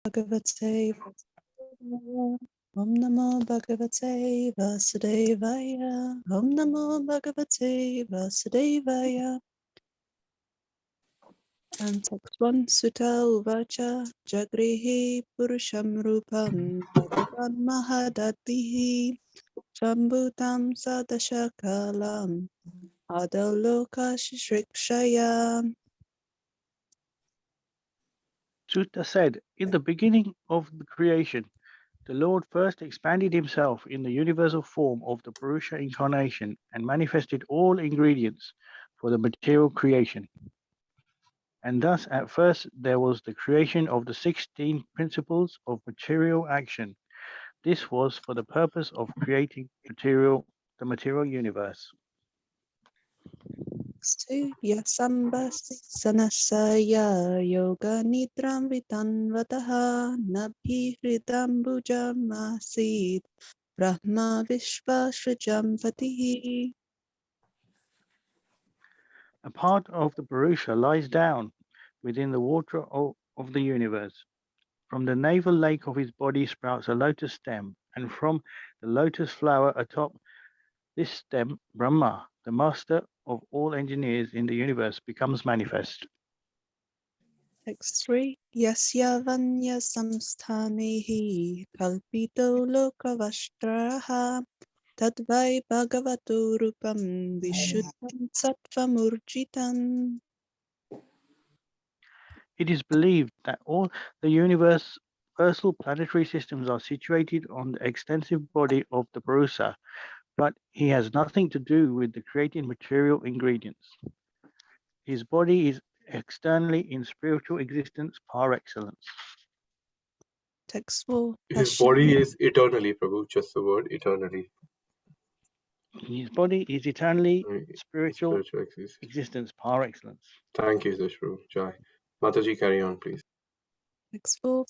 Bhagavate Vasudevaya. Om Namo Bhagavate Vasudevaya. Om Namo Bhagavate Vasudevaya. And text 1, Sutta Uvacha Jagrihi Purusham Rupam Bhagavan Mahadatihi Shambhutam Sadashakalam Adaloka Shrikshaya. Sutta said, in the beginning of the creation, the Lord first expanded himself in the universal form of the Purusha incarnation and manifested all ingredients for the material creation. And thus, at first, there was the creation of the 16 principles of material action. This was for the purpose of creating the material universe. Yasambasi sanasaya yoga nidram vitanvataha nabhi hridam bhujamasid brahma vishva shrujam patihi. A part of the Purusha lies down within the water of the universe. From the navel lake of his body sprouts a lotus stem, and from the lotus flower atop this stem, Brahma, the master of all engineers in the universe, becomes manifest. Text 3. Yasya vanya samsthanehi kalpito lokavashtraha tadvai bhagavato rupam vishuddham sattvamurjitam. It is believed that all the universal planetary systems are situated on the extensive body of the Purusha, but he has nothing to do with the created material ingredients. His body is externally in spiritual existence par excellence. Text 4. His body is eternally, Prabhu, just the word eternally. His body is eternally spiritual existence. existence par excellence. Thank you, Prabhu. Jai. Mataji, carry on, please. Text 4.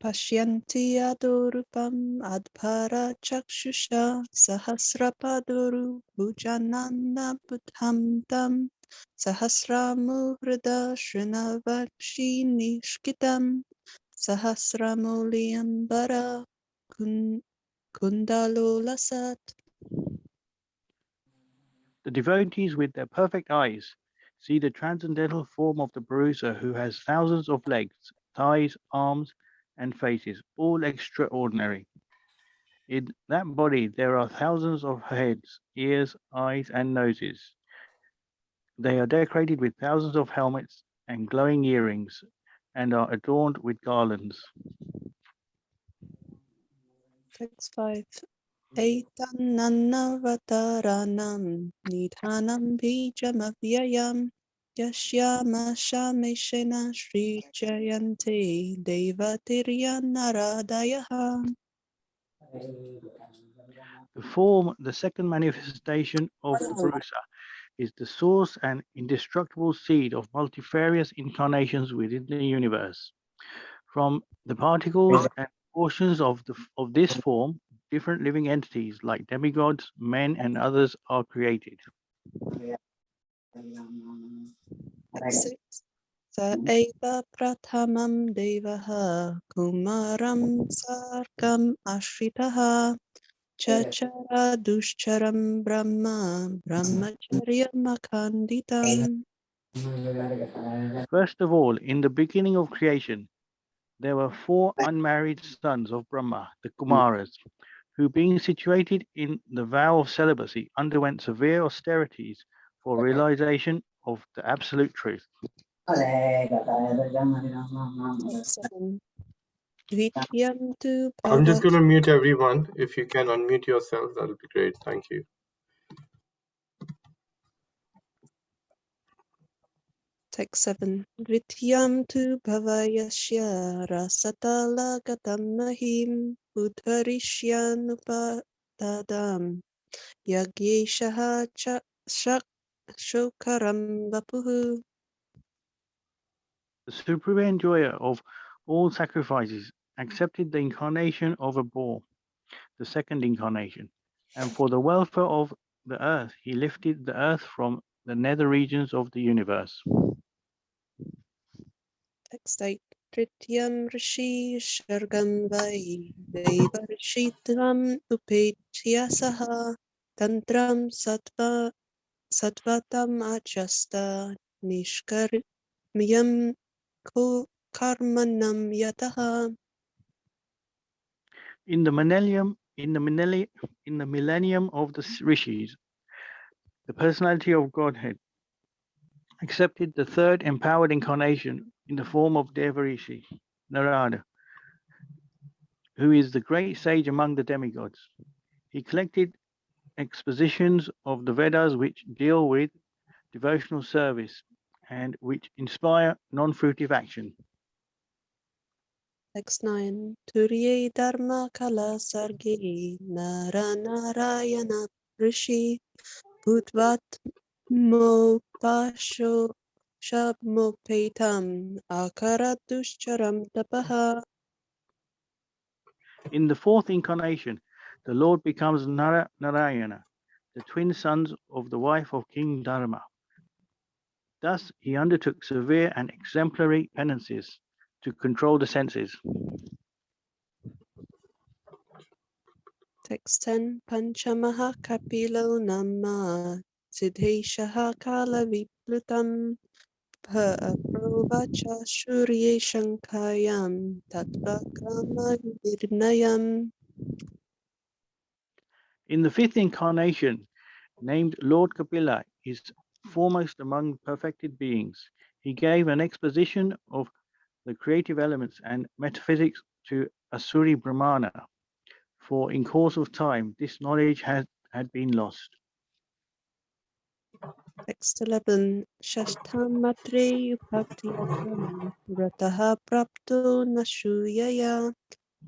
Pashyanti adorupam adbhara chakshusha sahasrapadoru bhujananda buddham tam sahasramuhrida shrinavakshi nishkitam sahasramuliambara kundalolasat. The devotees with their perfect eyes see the transcendental form of the Purusha who has thousands of legs, thighs, arms, and faces, all extraordinary. In that body there are thousands of heads, ears, eyes, and noses. They are decorated with thousands of helmets and glowing earrings, and are adorned with garlands. Text 5. Etannannavataranam nidhanam bijamavyayam yasyamashameshena Sri Jayante Devatirya-naradayah. The form, the second manifestation of the Purusha, is the source and indestructible seed of multifarious incarnations within the universe. From the particles and portions of this form, different living entities like demigods, men, and others are created. Sa eva prathamam devaha kumaram sargam ashritaha chachara dushcharam brahma brahmacharyam akhanditam. First of all, in the beginning of creation, there were 4 unmarried sons of Brahma, the Kumaras, who, being situated in the vow of celibacy, underwent severe austerities for realization of the absolute truth. I'm just going to mute everyone. If you can unmute yourself, that would be great. Thank you. Text 7. Vrityam tu bhavayasya rasatala gatam mahim udharishyanupadadam yagyeshaha shokaram vapuhu. The supreme enjoyer of all sacrifices accepted the incarnation of a boar, the second incarnation, and for the welfare of the earth, he lifted the earth from the nether regions of the universe. Text 8. Trityam Rishi Shargam Vai Devarshitram Upetya Saha Tantram Sattvatam Achasta Nishkarmyam Karmanam Yataha. In the millennium of the rishis, the personality of Godhead accepted the third empowered incarnation in the form of Devarishi, Narada, who is the great sage among the demigods. He collected expositions of the Vedas which deal with devotional service and which inspire non-fruitive action. Text 9. Turiye Dharma Kala Sargi Nara Narayana Rishi Bhutvat Mopasho Shabmopetam Akaraduscharam Tapaha. In the fourth incarnation, the Lord becomes Narayana, the twin sons of the wife of King Dharma. Thus, he undertook severe and exemplary penances to control the senses. Text 10. Panchamaha Kapilo Nama Siddheshaha Kala Viplutam Provacha Shurye Shankayam Tattva Kama Virnayam. In the fifth incarnation, named Lord Kapila, is foremost among perfected beings. He gave an exposition of the creative elements and metaphysics to Asuri Brahmana, for in course of time this knowledge had been lost. Text 11. Shashtamatre Upaktiyatam Vrataha Prapto Nashuyaya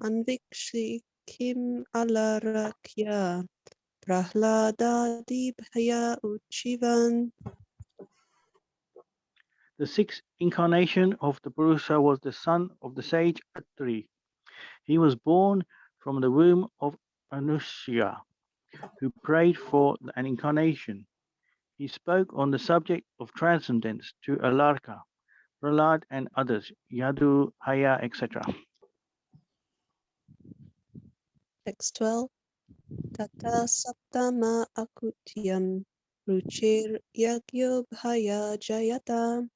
Anvikshi Kim Alarakya Prahladadi Bhaya Uchivan. The sixth incarnation of the Purusha was the son of the sage Atri. He was born from the womb of Anushya, who prayed for an incarnation. He spoke on the subject of transcendence to Alarka, Prahlad, and others, Yadu, Haya, etc. Text 12. Tata Saptama Akutyam Ruchir Yagyo Bhaya Jayata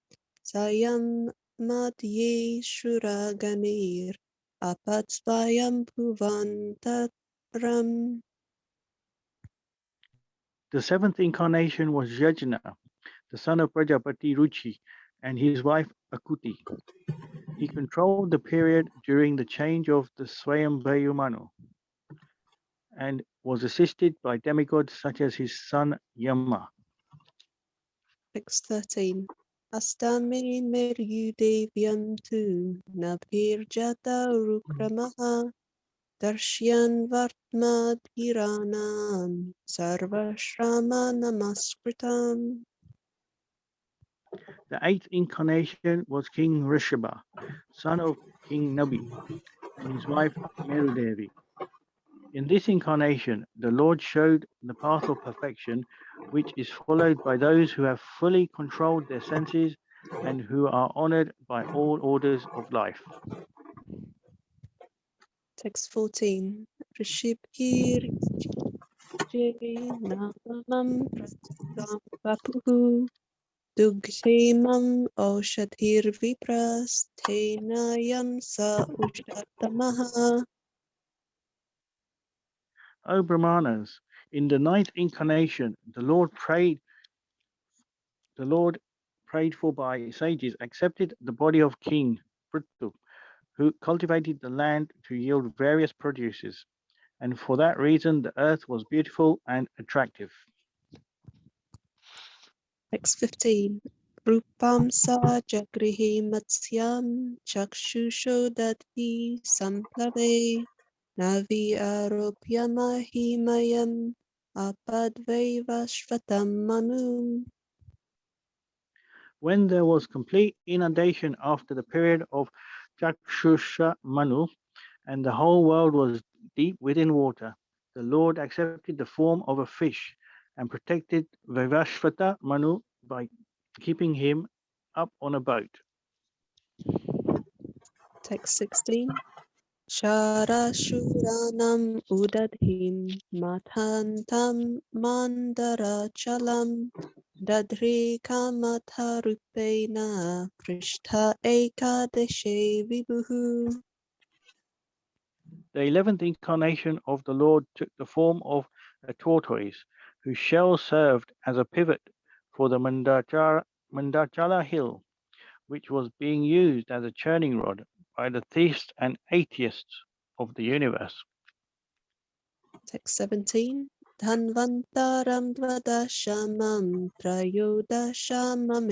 Sayam Madhye Shuraganir Apatsvayam Bhuvantaram. The seventh incarnation was Yajna, the son of Prajapati Ruchi, and his wife Akuti. He controlled the period during the change of the Swayambhayu Manu and was assisted by demigods such as his son Yama. Text 13. Astame Meryudevyam tu Nabhirjata Rukramaha Darshyan Vartma Dhiranam Sarvashrama Namaskritam. The eighth incarnation was King Rishabha, son of King Nabi, and his wife Merudevi. In this incarnation, the Lord showed the path of perfection, which is followed by those who have fully controlled their senses and who are honored by all orders of life. Text 14. Rishibhir Namam Pratisam Vapuhu Dugshemam Oshadhir Viprastenayam Sa Ushatamaha. O Brahmanas, in the ninth incarnation, the Lord prayed for by sages accepted the body of King Prithu, who cultivated the land to yield various produces, and for that reason the earth was beautiful and attractive. Text 15. Rupam Sa Jagrihi Matsyam Chakshusho Dadhi Samplave Navi Aropya Mahimayam Apadvaivashvatam Manu. When there was complete inundation after the period of Chakshusha Manu, and the whole world was deep within water, the Lord accepted the form of a fish and protected Vaivashvata Manu by keeping him up on a boat. Text 16. Sharashuranam udadhim mathantam mandarachalam dadri kamatharupena prishtha ekadeshe vibuhu. The 11th incarnation of the Lord took the form of a tortoise, whose shell served as a pivot for the Mandachala hill, which was being used as a churning rod by the theists and atheists of the universe. Text 17. Dhanvantaram dvadashamam trayodashamam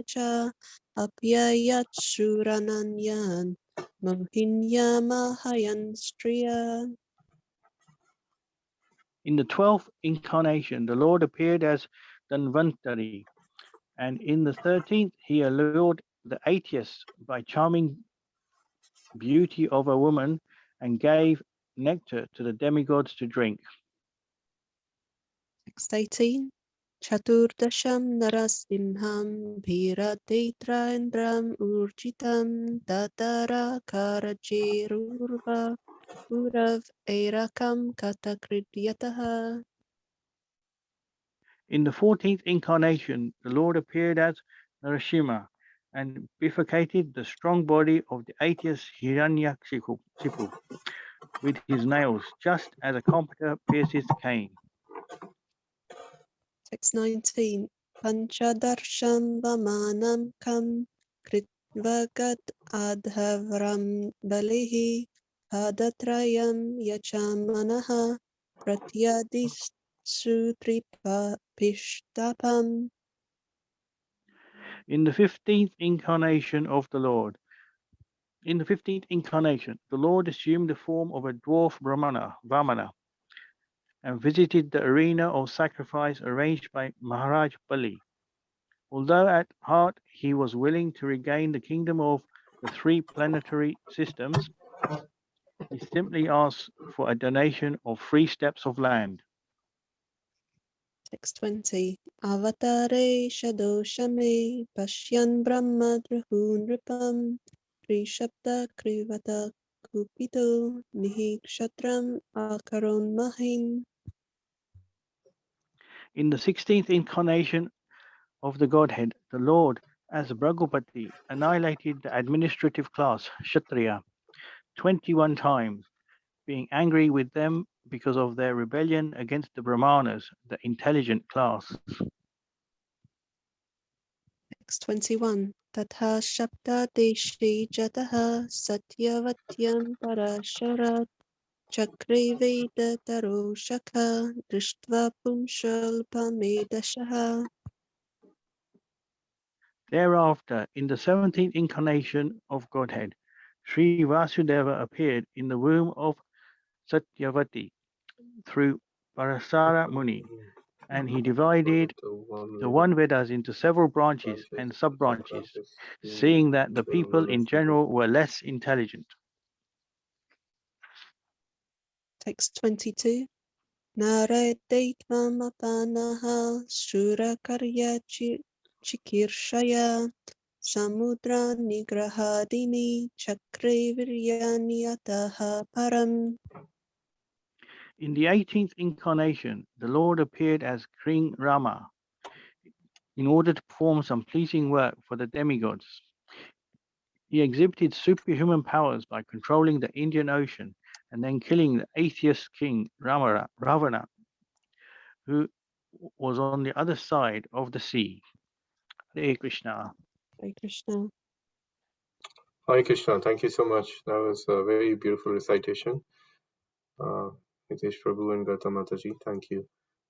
cha apyayat shurananyan mohinya mahayan striya. In the 12th incarnation, the Lord appeared as Dhanvantari, and in the 13th, he allured the atheists by charming beauty of a woman and gave nectar to the demigods to drink. Text 18. Chaturdasham narasimham bhiratetraindram urjitam dadara karajirurva urav erakam katakridyataha. In the 14th incarnation, the Lord appeared as Narasimha and bifurcated the strong body of the atheist Hiranyakashipu with his nails, just as a carpenter pierces cane. Text 19. Panchadarsham vamanam kam kritvagat adhavram balihi padatrayam yachamanaha pratyadisu tripapishtapam. In the 15th incarnation of the Lord, the Lord assumed the form of a dwarf Brahmana, and visited the arena of sacrifice arranged by Maharaj Bali. Although at heart he was willing to regain the kingdom of the three planetary systems, he simply asked for a donation of 3 steps of land. Text 20. Avatare shadoshame pashyan brahma drahunripam Trishabda krivata kupito nihikshatram akaron mahim. In the 16th incarnation of the Godhead, the Lord, as Bhragupati, annihilated the administrative class, Kshatriya, 21 times, being angry with them because of their rebellion against the Brahmanas, the intelligent class. Text 21. Tatha shabda deshi jataha satyavatyam parasharat chakre veda taro shakha drishtva pumshalpamedashaha. Thereafter, in the 17th incarnation of Godhead, Sri Vasudeva appeared in the womb of Satyavati through Parasara Muni, and he divided the one Vedas into several branches and sub-branches, seeing that the people in general were less intelligent. Text 22. Naradetvam apanaha shurakarya chikirshaya samudra nigrahadini chakre viryani ataha param. In the 18th incarnation, the Lord appeared as King Rama in order to perform some pleasing work for the demigods. He exhibited superhuman powers by controlling the Indian Ocean and then killing the atheist king Ravana, who was on the other side of the sea. Hare Krishna. Hare Krishna. Hare Krishna, thank you so much. That was a very beautiful recitation. Hitesh Prabhu and Gata Mataji, thank you.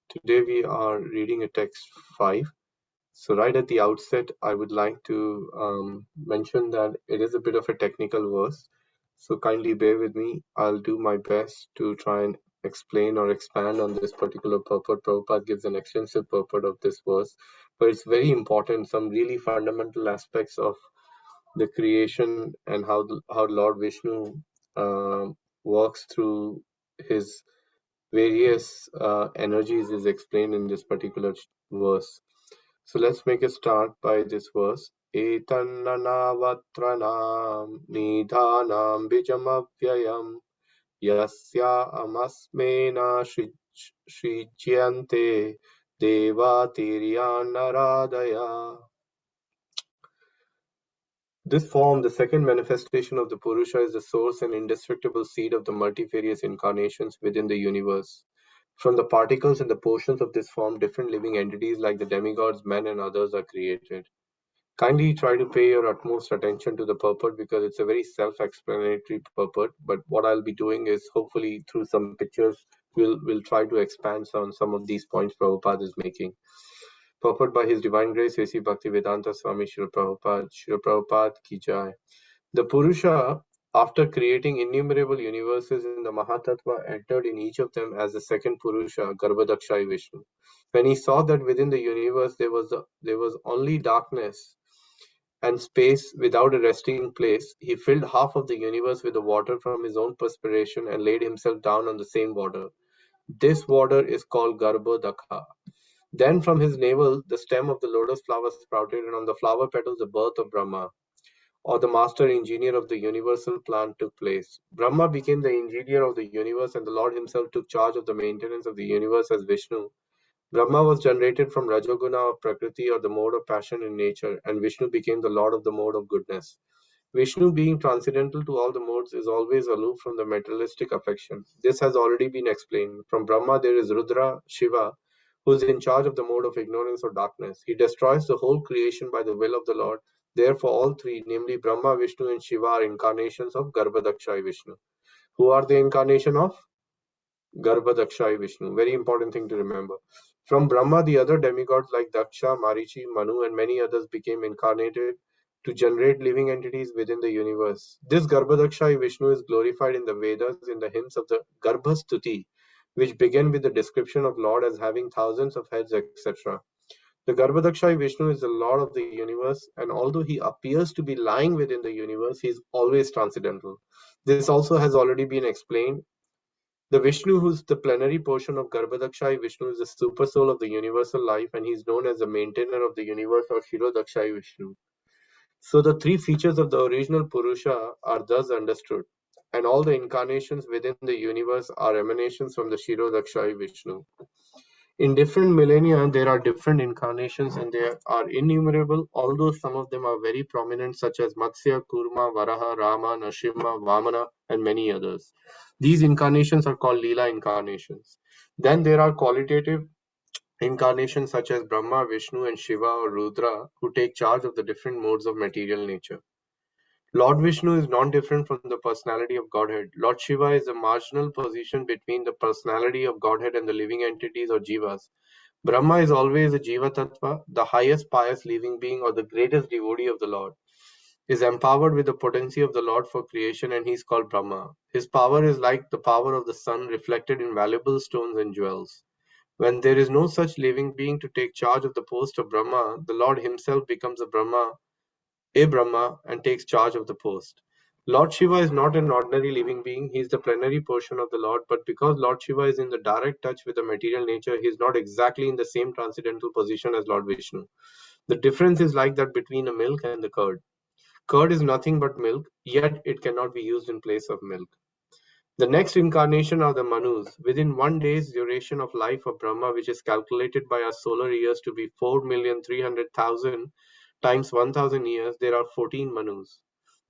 Today we are reading a text 5. So right at the outset, I would like to mention that it is a bit of a technical verse. So kindly bear with me. I'll do my best to try and explain or expand on this particular purport. Prabhupada gives an extensive purport of this verse, but it's very important, some really fundamental aspects of the creation and how Lord Vishnu works through his various energies is explained in this particular verse. So let's make a start by this verse. etannanavatranam nidhanam bijamavyayam yasya amasmena shrijyante devatirya. This form, the second manifestation of the Purusha, is the source and indestructible seed of the multifarious incarnations within the universe. From the particles and the portions of this form, different living entities like the demigods, men, and others are created. Kindly try to pay your utmost attention to the purport because it's a very self-explanatory purport. But what I'll be doing is hopefully through some pictures, we'll try to expand on some of these points Prabhupada is making. Purport by His Divine Grace, A.C. Bhaktivedanta Swami Srila Prabhupada Ki Jai. The Purusha, after creating innumerable universes in the Mahatattva, entered in each of them as the second Purusha, Garbhadakshayi Vishnu. When he saw that within the universe there was only darkness and space without a resting place, he filled half of the universe with the water from his own perspiration and laid himself down on the same water. This water is called Garbhodaka. Then from his navel the stem of the lotus flower sprouted, and on the flower petals the birth of Brahma, or the master engineer of the universal plan, took place. Brahma became the engineer of the universe, and the Lord himself took charge of the maintenance of the universe as Vishnu. Brahma was generated from Rajoguna of Prakriti, or the mode of passion in nature, and Vishnu became the Lord of the mode of goodness. Vishnu, being transcendental to all the modes, is always aloof from the materialistic affection. This has already been explained. From Brahma there is Rudra, Shiva, who is in charge of the mode of ignorance or darkness. He destroys the whole creation by the will of the Lord. Therefore all three, namely Brahma, Vishnu and Shiva, are incarnations of Garbhadakshayi Vishnu. Who are the incarnation of? Garbhadakshayi Vishnu. Very important thing to remember. From Brahma, the other demigods like Daksha, Marichi, Manu and many others became incarnated to generate living entities within the universe. This Garbhadakshayi Vishnu is glorified in the Vedas in the hymns of the Garbhastuti, which begin with the description of Lord as having thousands of heads, etc. The Garbhadakshayi Vishnu is the Lord of the universe, and although he appears to be lying within the universe, he is always transcendental. This also has already been explained. The Vishnu, who is the plenary portion of Garbhadakshayi Vishnu, is the super soul of the universal life, and he is known as the maintainer of the universe, or Shirodakshayi Vishnu. So the three features of the original Purusha are thus understood, and all the incarnations within the universe are emanations from the Shirodakshayi Vishnu. In different millennia, there are different incarnations, and they are innumerable, although some of them are very prominent, such as Matsya, Kurma, Varaha, Rama, Nrsimha, Vamana, and many others. These incarnations are called Leela incarnations. Then there are qualitative incarnations such as Brahma, Vishnu, and Shiva or Rudra, who take charge of the different modes of material nature. Lord Vishnu is non-different from the personality of Godhead. Lord Shiva is a marginal position between the personality of Godhead and the living entities or jivas. Brahma is always a Jiva Tattva, the highest pious living being or the greatest devotee of the Lord. Is empowered with the potency of the Lord for creation, and he is called Brahma. His power is like the power of the sun reflected in valuable stones and jewels. When there is no such living being to take charge of the post of Brahma, the Lord himself becomes a Brahma, and takes charge of the post. Lord Shiva is not an ordinary living being, he is the plenary portion of the Lord, but because Lord Shiva is in the direct touch with the material nature, he is not exactly in the same transcendental position as Lord Vishnu. The difference is like that between a milk and the curd. Curd is nothing but milk, yet it cannot be used in place of milk. The next incarnation are the Manus. Within 1 day's duration of life of Brahma, which is calculated by our solar years to be 4,300,000 times 1,000 years, there are 14 Manus.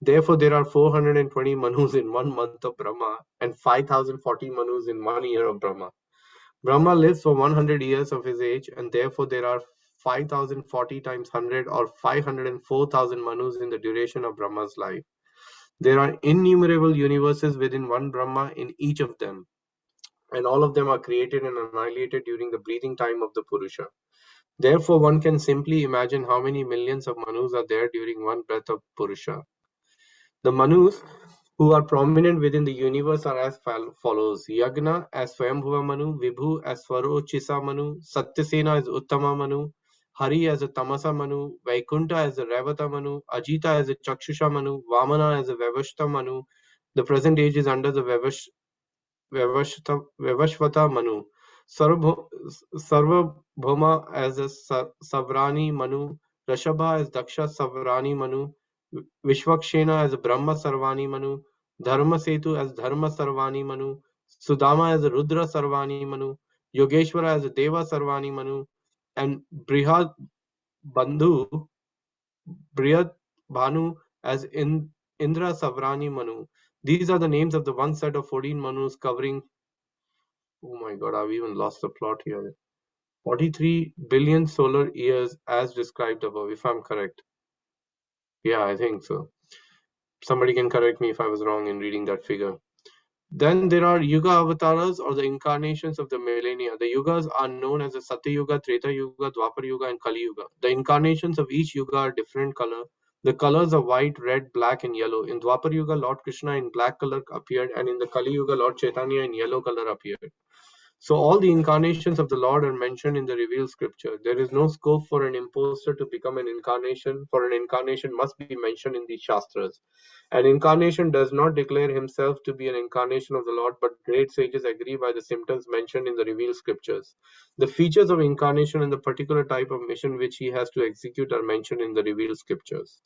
Therefore, there are 420 Manus in 1 month of Brahma and 5,040 Manus in 1 year of Brahma. Brahma lives for 100 years of his age, and therefore there are 5,040 times 100 or 504,000 Manus in the duration of Brahma's life. There are innumerable universes within one Brahma in each of them, and all of them are created and annihilated during the breathing time of the Purusha. Therefore, one can simply imagine how many millions of Manus are there during one breath of Purusha. The Manus who are prominent within the universe are as follows: Yagna as Swayambhuva Manu, Vibhu as Swarochisa Manu, Satyasena as Uttama Manu, Hari as a Tamasa Manu, Vaikunta as a Revata Manu, Ajita as a Chakshusha Manu, Vamana as a Vavashta Manu. The present age is under the Vavashvata Manu, Sarvabhauma as a Savrani Manu, Rashabha as Daksha Savrani Manu, Vishwakshena as Brahma Sarvani Manu, Dharma Setu as Dharma Sarvani Manu, Sudama as Rudra Sarvani Manu, Yogeshwara as Deva Sarvani Manu, and Brihad Bandhu, Brihad Bhanu as Indra Savrani Manu. These are the names of the one set of 14 Manus covering, oh my god, I've even lost the plot here, 43 billion solar years as described above, if I'm correct. Yeah, I think so. Somebody can correct me if I was wrong in reading that figure. Then there are Yuga Avatars or the incarnations of the millennia. The Yugas are known as the Satya Yuga, Treta Yuga, Dwapar Yuga, and Kali Yuga. The incarnations of each Yuga are different color. The colors are white, red, black, and yellow. In Dwapar Yuga, Lord Krishna in black color appeared, and in the Kali Yuga, Lord Chaitanya in yellow color appeared. So all the incarnations of the Lord are mentioned in the revealed scripture. There is no scope for an imposter to become an incarnation, for an incarnation must be mentioned in these Shastras. An incarnation does not declare himself to be an incarnation of the Lord, but great sages agree by the symptoms mentioned in the revealed scriptures. The features of incarnation and the particular type of mission which he has to execute are mentioned in the revealed scriptures.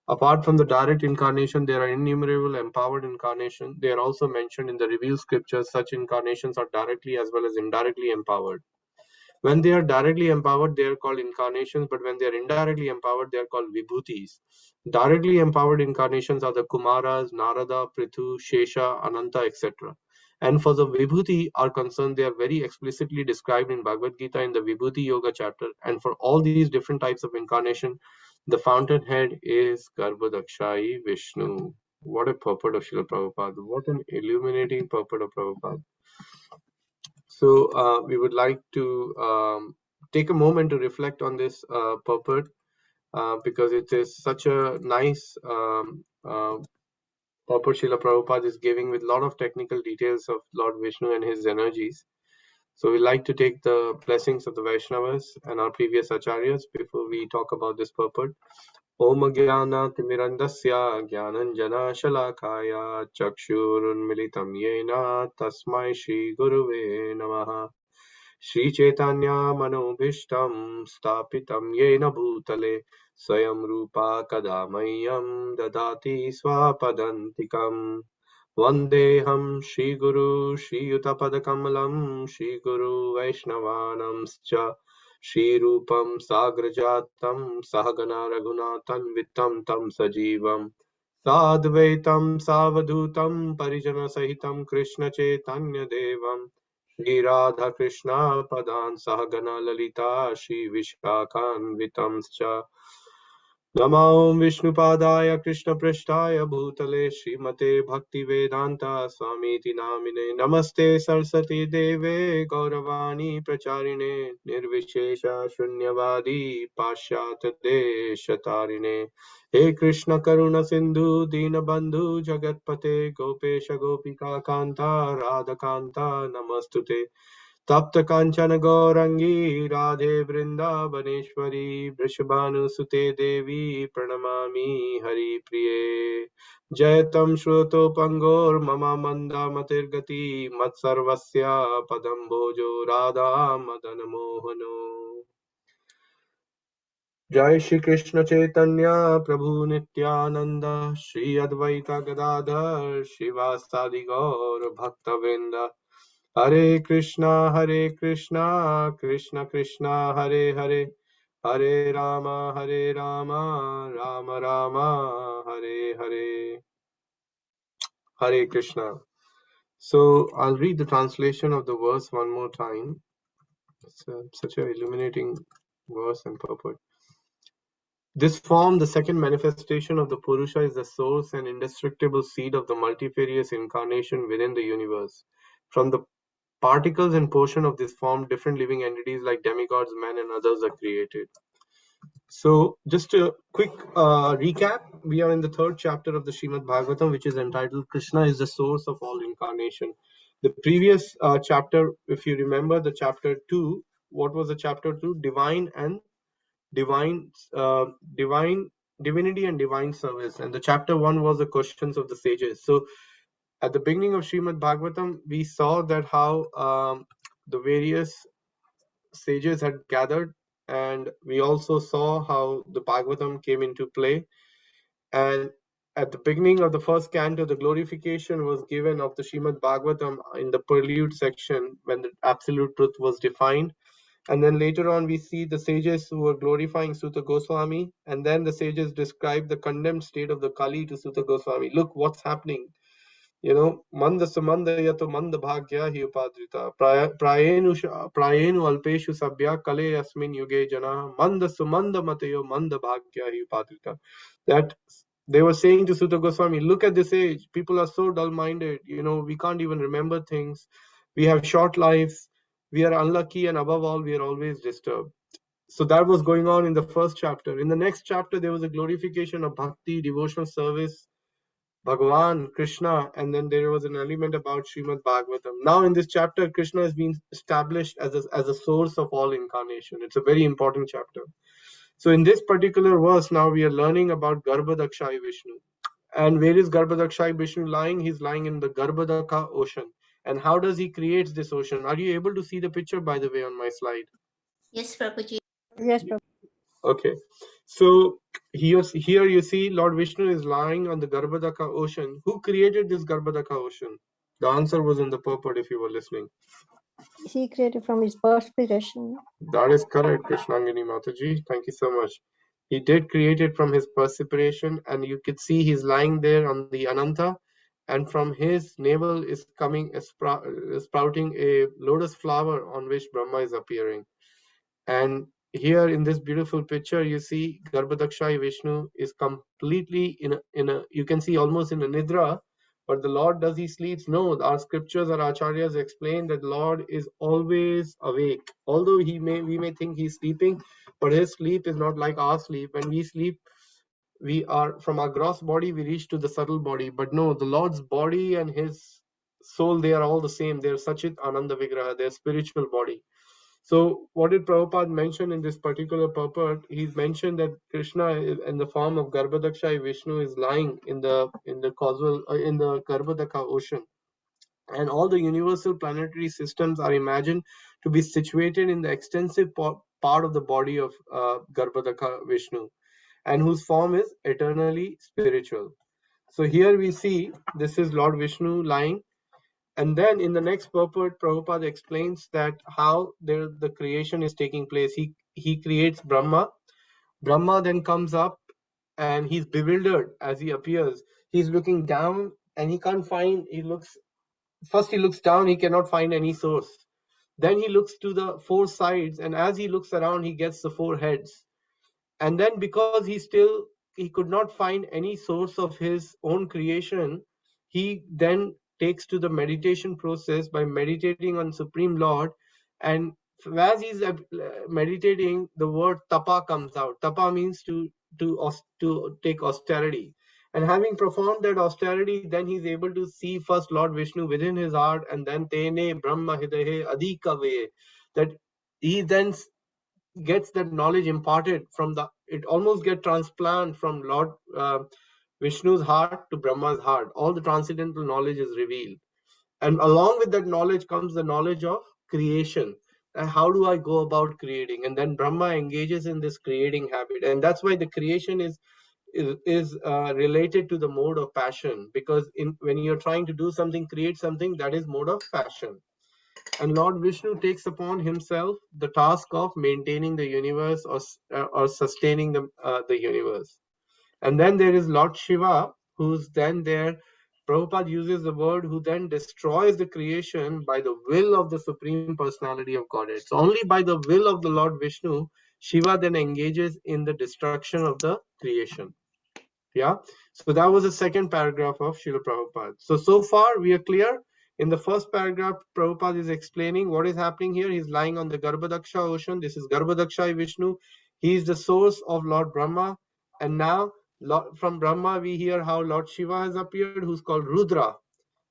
Apart from the direct incarnation, there are innumerable empowered incarnations. They are also mentioned in the revealed scriptures. Such incarnations are directly as well as indirectly empowered. When they are directly empowered, they are called incarnations, but when they are indirectly empowered, they are called vibhutis. Directly empowered incarnations are the Kumaras, Narada, Prithu, Shesha, Ananta, etc. And for the vibhuti are concerned, they are very explicitly described in Bhagavad Gita in the Vibhuti Yoga chapter. And for all these different types of incarnation, the fountainhead is Garbhodakshai Vishnu. What a purport of Srila Prabhupada. What an illuminating purport of Prabhupada. So we would like to take a moment to reflect on this purport because it is such a nice purport Srila Prabhupada is giving with a lot of technical details of Lord Vishnu and his energies. So we like to take the blessings of the Vaishnavas and our previous acharyas before we talk about this purport. Om Jnana Timirandasya Jnananjana Shalakaya Chakshurunmilitam Yena Tasmai Shri Guruve Namaha Shri Chaitanya Manobhishtam Stapitam Yena Bhutale Swayam Rupa Kadamayam Dadati Swapadantikam Vandeham Shri Guru Shri Yutapadakamalam Shri Guru Vaishnavanamscha Shri Rupam Sagrajatam Sahagana Raghunathan Vittam Tam Sajivam Sadvaitam Savadutam Parijana Sahitam Krishna Chaitanya Devam Shri Radha Krishna Padan Sahagana Lalita Shri Vishakhan Vitamscha Namo Vishnupadaya Krishna Prishtaya Bhutale Srimate Bhakti Vedanta Swamiti Namine Namaste Saraswati Deve Gauravani Pracharine Nirvishesha Shunyavadi Pashyat Deshatarine He Krishna Karuna Sindhu Dinabandhu Jagatpate Gopesha Gopika Kanta Radha Kanta Namastute तप्त कांचन गौरंगी राधे वृंदावनेश्वरी वृषभानुसुते देवी प्रणमामि हरिप्रिये जयतं श्रोतोपंगोर्मम मंदा मतिर्गति मत्सर्वस्य पदं भोजो राधा मदन मोहनो जय श्री कृष्ण चैतन्य प्रभु नित्यानंद श्री अद्वैत गदाधर शिवासादि गौर भक्तवृंद Hare Krishna, Krishna Krishna, Hare Hare, Hare Rama, Rama Rama, Hare Hare, Hare Krishna. So I'll read the translation of the verse one more time. It's such an illuminating verse and purport. This form, the second manifestation of the Purusha, is the source and indestructible seed of the multifarious incarnation within the universe. From the particles and portion of this form, different living entities like demigods, men, and others are created. So, just a quick recap. We are in the third chapter of the Srimad Bhagavatam, which is entitled Krishna is the source of all incarnation. The previous chapter, if you remember, the chapter 2, what was the chapter 2? Divinity and divine service. And the chapter 1 was the questions of the sages. So, at the beginning of Srimad Bhagavatam, we saw that how the various sages had gathered and we also saw how the Bhagavatam came into play. And at the beginning of the first canto, the glorification was given of the Srimad Bhagavatam in the prelude section when the absolute truth was defined. And then later on, we see the sages who were glorifying Sutta Goswami, and then the sages describe the condemned state of the Kali to Sutta Goswami. Look what's happening. Manda sumanda yato manda bhagya hi upadrita. Prayenu alpeshu sabya kale yasmin yuge jana. Manda sumanda matayo manda bhagya hi upadrita. That they were saying to Sutta Goswami, look at this age. People are so dull-minded. We can't even remember things. We have short lives. We are unlucky, and above all, we are always disturbed. So that was going on in the first chapter. In the next chapter, there was a glorification of bhakti, devotional service, Bhagavan, Krishna, and then there was an element about Srimad Bhagavatam. Now in this chapter, Krishna has been established as a source of all incarnation. It's a very important chapter. So in this particular verse, now we are learning about Garbhadakshayi Vishnu. And where is Garbhadakshayi Vishnu lying? He's lying in the Garbhadaka ocean. And how does he create this ocean? Are you able to see the picture, by the way, on my slide? Yes, Prabhuji. Yes, Prabhu. Okay. So here you see Lord Vishnu is lying on the Garbhadaka ocean. Who created this Garbhadaka ocean? The answer was in the purport if you were listening. He created from his perspiration. That is correct, Krishnangini Mataji. Thank you so much. He did create it from his perspiration, and you could see he's lying there on the Ananta, and from his navel is coming sprouting a lotus flower on which Brahma is appearing. And here in this beautiful picture, you see Garbhadakshayi Vishnu is completely in a you can see almost in a nidra. But the Lord, does he sleeps? No, our scriptures, our acharyas explain that Lord is always awake. Although we may think he's sleeping, but his sleep is not like our sleep. When we sleep, we are from our gross body, we reach to the subtle body. But no, the Lord's body and his soul, they are all the same. They're Sachit Ananda Vigraha, their spiritual body. So what did Prabhupada mention in this particular purport? He's mentioned that Krishna in the form of Garbhadakshayi Vishnu is lying in the causal in the Garbhadaka ocean, and all the universal planetary systems are imagined to be situated in the extensive part of the body of Garbhadaka Vishnu, and whose form is eternally spiritual. So here we see this is Lord Vishnu lying. And then in the next purport, Prabhupada explains that how the creation is taking place. He creates Brahma. Brahma then comes up and he's bewildered as he appears. He's looking down and he can't find, he looks down, he cannot find any source. Then he looks to the four sides, and as he looks around, he gets the four heads. And then because he could not find any source of his own creation, he then takes to the meditation process by meditating on Supreme Lord. And as he's meditating, the word tapa comes out. Tapa means to take austerity. And having performed that austerity, then he's able to see first Lord Vishnu within his heart, and then Tene Brahma Hidahe Adhikave. That he then gets that knowledge imparted from it almost get transplanted from Lord Vishnu's heart to Brahma's heart. All the transcendental knowledge is revealed, and along with that knowledge comes the knowledge of creation. And how do I go about creating? And then Brahma engages in this creating habit, and that's why the creation is related to the mode of passion, because when you're trying to do something, create something, that is mode of passion. And Lord Vishnu takes upon himself the task of maintaining the universe or sustaining the universe. And then there is Lord Shiva, who's then there. Prabhupada uses the word who then destroys the creation by the will of the Supreme Personality of Godhead. So only by the will of the Lord Vishnu, Shiva then engages in the destruction of the creation. Yeah. So that was the second paragraph of Srila Prabhupada. So far we are clear. In the first paragraph, Prabhupada is explaining what is happening here. He's lying on the Garbhadaksha ocean. This is Garbhadaksha Vishnu. He is the source of Lord Brahma. And now from Brahma, we hear how Lord Shiva has appeared, who's called Rudra.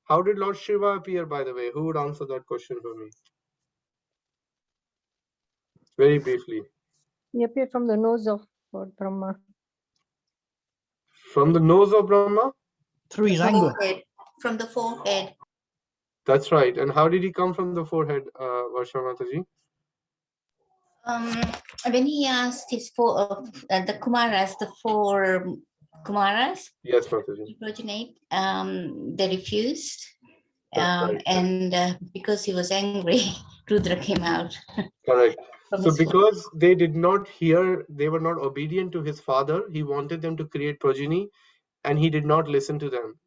How did Lord Shiva appear, by the way? Who would answer that question for me? Very briefly. He appeared from the nose of Lord Brahma. From the nose of Brahma? Through his anger. From the forehead. That's right. And how did he come from the forehead, Varsha Mataji? When he asked his the Kumaras, the four Kumaras Yes, Mataji. to progenate, they refused. That's right. And because he was angry, Rudra came out. Correct. from So his foot. because they did not hear, they were not obedient to his father, he wanted them to create progeny, and he did not listen to them.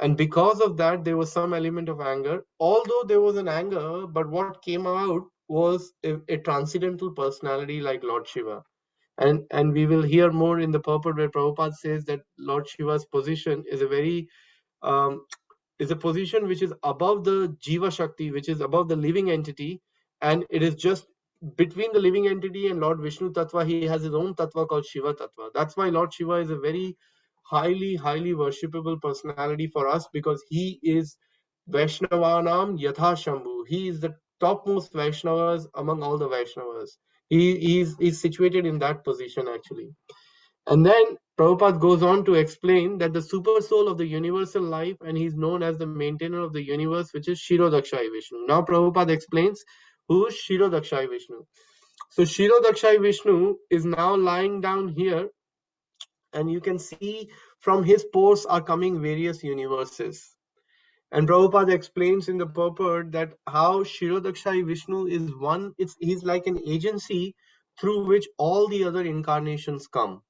And because of that, there was some element of anger. Although there was an anger, but what came out was a transcendental personality like Lord Shiva. And we will hear more in the purport where Prabhupada says that Lord Shiva's position is a very is a position which is above the Jiva Shakti, which is above the living entity, and it is just between the living entity and Lord Vishnu Tattva. He has his own Tattva called Shiva Tattva. That's why Lord Shiva is a very highly worshipable personality for us, because he is Vaishnavanam Yatha Shambhu. He is the topmost Vaishnavas among all the Vaishnavas. He is situated in that position actually. And then Prabhupada goes on to explain that the super soul of the universal life, and he's known as the maintainer of the universe, which is Shirodakshayi Vishnu. Now Prabhupada explains who is Shirodakshayi Vishnu. So Shirodakshayi Vishnu is now lying down here, and you can see from his pores are coming various universes. And Prabhupada explains in the purport that how Shirodakshayi Vishnu is one, he's like an agency through which all the other incarnations come.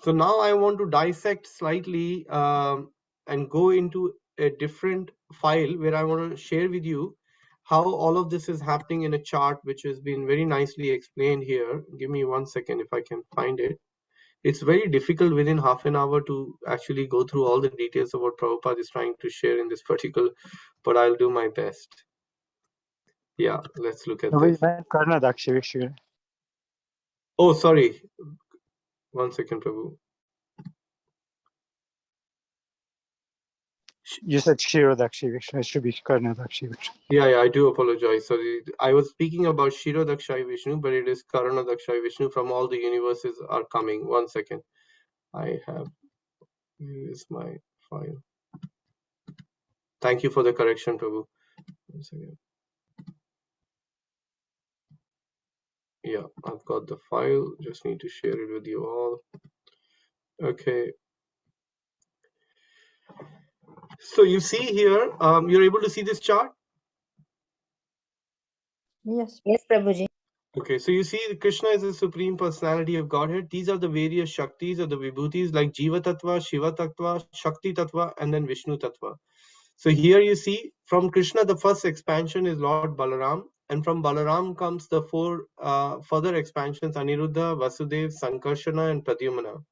So now I want to dissect slightly and go into a different file where I want to share with you how all of this is happening in a chart, which has been very nicely explained here. Give me 1 second if I can find it. It's very difficult within half an hour to actually go through all the details of what Prabhupada is trying to share in this particular, but I'll do my best. Yeah, let's look at this. Karnadaksha Vishnu. Oh, sorry. 1 second, Prabhu. You said Shirodaksha Vishnu. It should be Karnadaksha Vishnu. Yeah, I do apologize. Sorry, I was speaking about Shirodakshayi Vishnu, but it is Karanadakshayi Vishnu. From all the universes are coming. 1 second. I have, where is my file? Thank you for the correction, Prabhu. 1 second. Yeah, I've got the file. Just need to share it with you all. Okay. So you see here, you're able to see this chart? Yes. Yes, Prabhuji. Okay, so you see Krishna is the supreme personality of Godhead. These are the various Shaktis or the Vibhutis like Jiva Tattva, Shiva Tattva, Shakti Tattva, and then Vishnu Tattva. So here you see from Krishna, the first expansion is Lord Balaram. And from Balaram comes the four further expansions, Aniruddha, Vasudev, Sankarshana, and Pradyumna.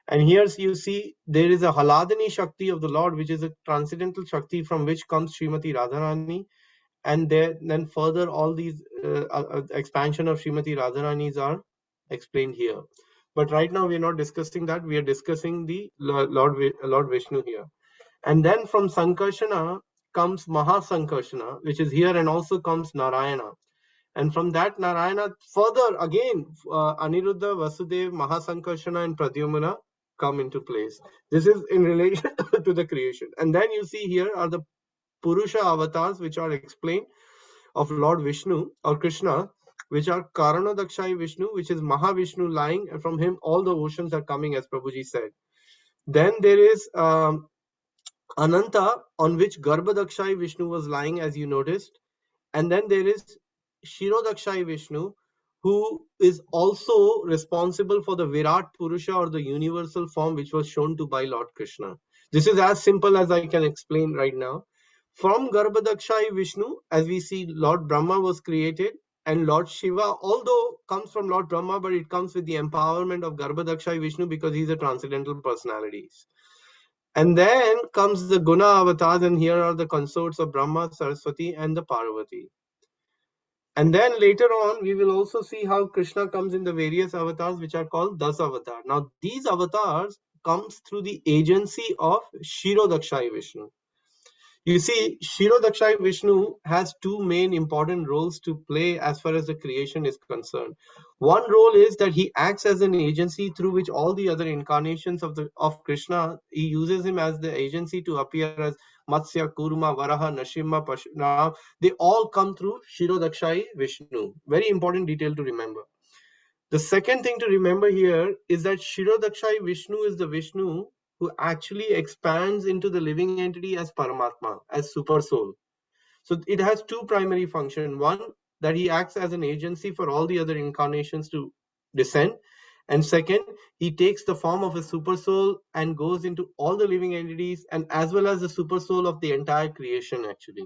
And here you see there is a Haladini Shakti of the Lord, which is a transcendental Shakti from which comes Srimati Radharani. And then further all these expansion of Srimati Radharani's are explained here. But right now we are not discussing that. We are discussing the Lord Vishnu here. And then from Sankarshana comes Mahasankarshana, which is here, and also comes Narayana. And from that Narayana, further again, Aniruddha, Vasudev, Mahasankarshana, and Pradyumna come into place. This is in relation to the creation. And then you see here are the Purusha avatars, which are explained of Lord Vishnu or Krishna, which are Karanadakshayi Vishnu, which is Mahavishnu lying, and from him all the oceans are coming, as Prabhuji said. Then there is Ananta, on which Garbhadakshayi Vishnu was lying, as you noticed. And then there is Shirodakshayi Vishnu, who is also responsible for the Virat Purusha or the universal form, which was shown to by Lord Krishna. This is as simple as I can explain right now. From Garbhadakshayi Vishnu, as we see, Lord Brahma was created, and Lord Shiva, although comes from Lord Brahma, but it comes with the empowerment of Garbhadakshayi Vishnu because he's a transcendental personality. And then comes the Guna avatars, and here are the consorts of Brahma, Saraswati, and the Parvati. And then later on, we will also see how Krishna comes in the various avatars, which are called Das Avatar. Now, these avatars comes through the agency of Shirodakshayi Vishnu. You see, Shirodakshayi Vishnu has two main important roles to play as far as the creation is concerned. One role is that he acts as an agency through which all the other incarnations of Krishna, he uses him as the agency to appear as Matsya, Kurma, Varaha, Nrsimha, Parshurama. They all come through Shirodakshayi Vishnu. Very important detail to remember. The second thing to remember here is that Shirodakshai Vishnu is the Vishnu who actually expands into the living entity as Paramatma, as Super Soul. So it has two primary functions. One, that he acts as an agency for all the other incarnations to descend. And second, he takes the form of a super soul and goes into all the living entities and as well as the super soul of the entire creation actually.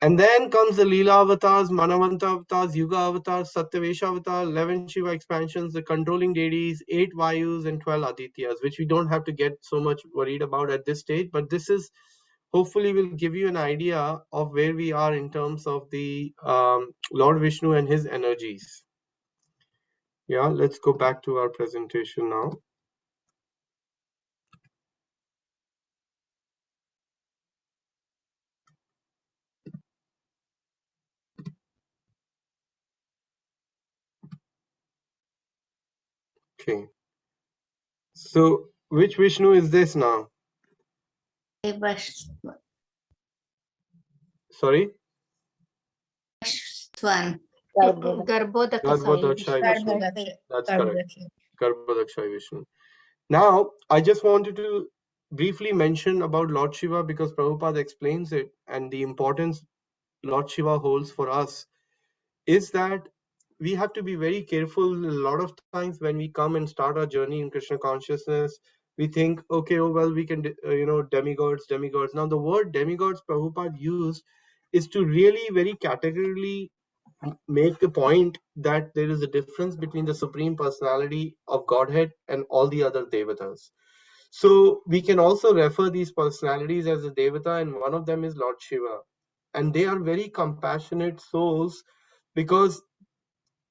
And then comes the Leela Avatars, Manavanta Avatars, Yuga Avatars, Satyavesha Avatar, 11 Shiva expansions, the controlling deities, 8 Vayus and 12 Adityas, which we don't have to get so much worried about at this stage, but this is hopefully will give you an idea of where we are in terms of the Lord Vishnu and his energies. Yeah, let's go back to our presentation now. Okay. So which Vishnu is this now? Sorry? One. Garbhodakshai Vishnu. That's correct. Garbhodakshai Vishnu. Now, I just wanted to briefly mention about Lord Shiva because Prabhupada explains it and the importance Lord Shiva holds for us is that we have to be very careful. A lot of times when we come and start our journey in Krishna consciousness, we think, okay, oh, well, we can, demigods. Now, the word demigods Prabhupada used is to really very categorically make the point that there is a difference between the Supreme Personality of Godhead and all the other devatas. So we can also refer these personalities as a devata, and one of them is Lord Shiva. And they are very compassionate souls because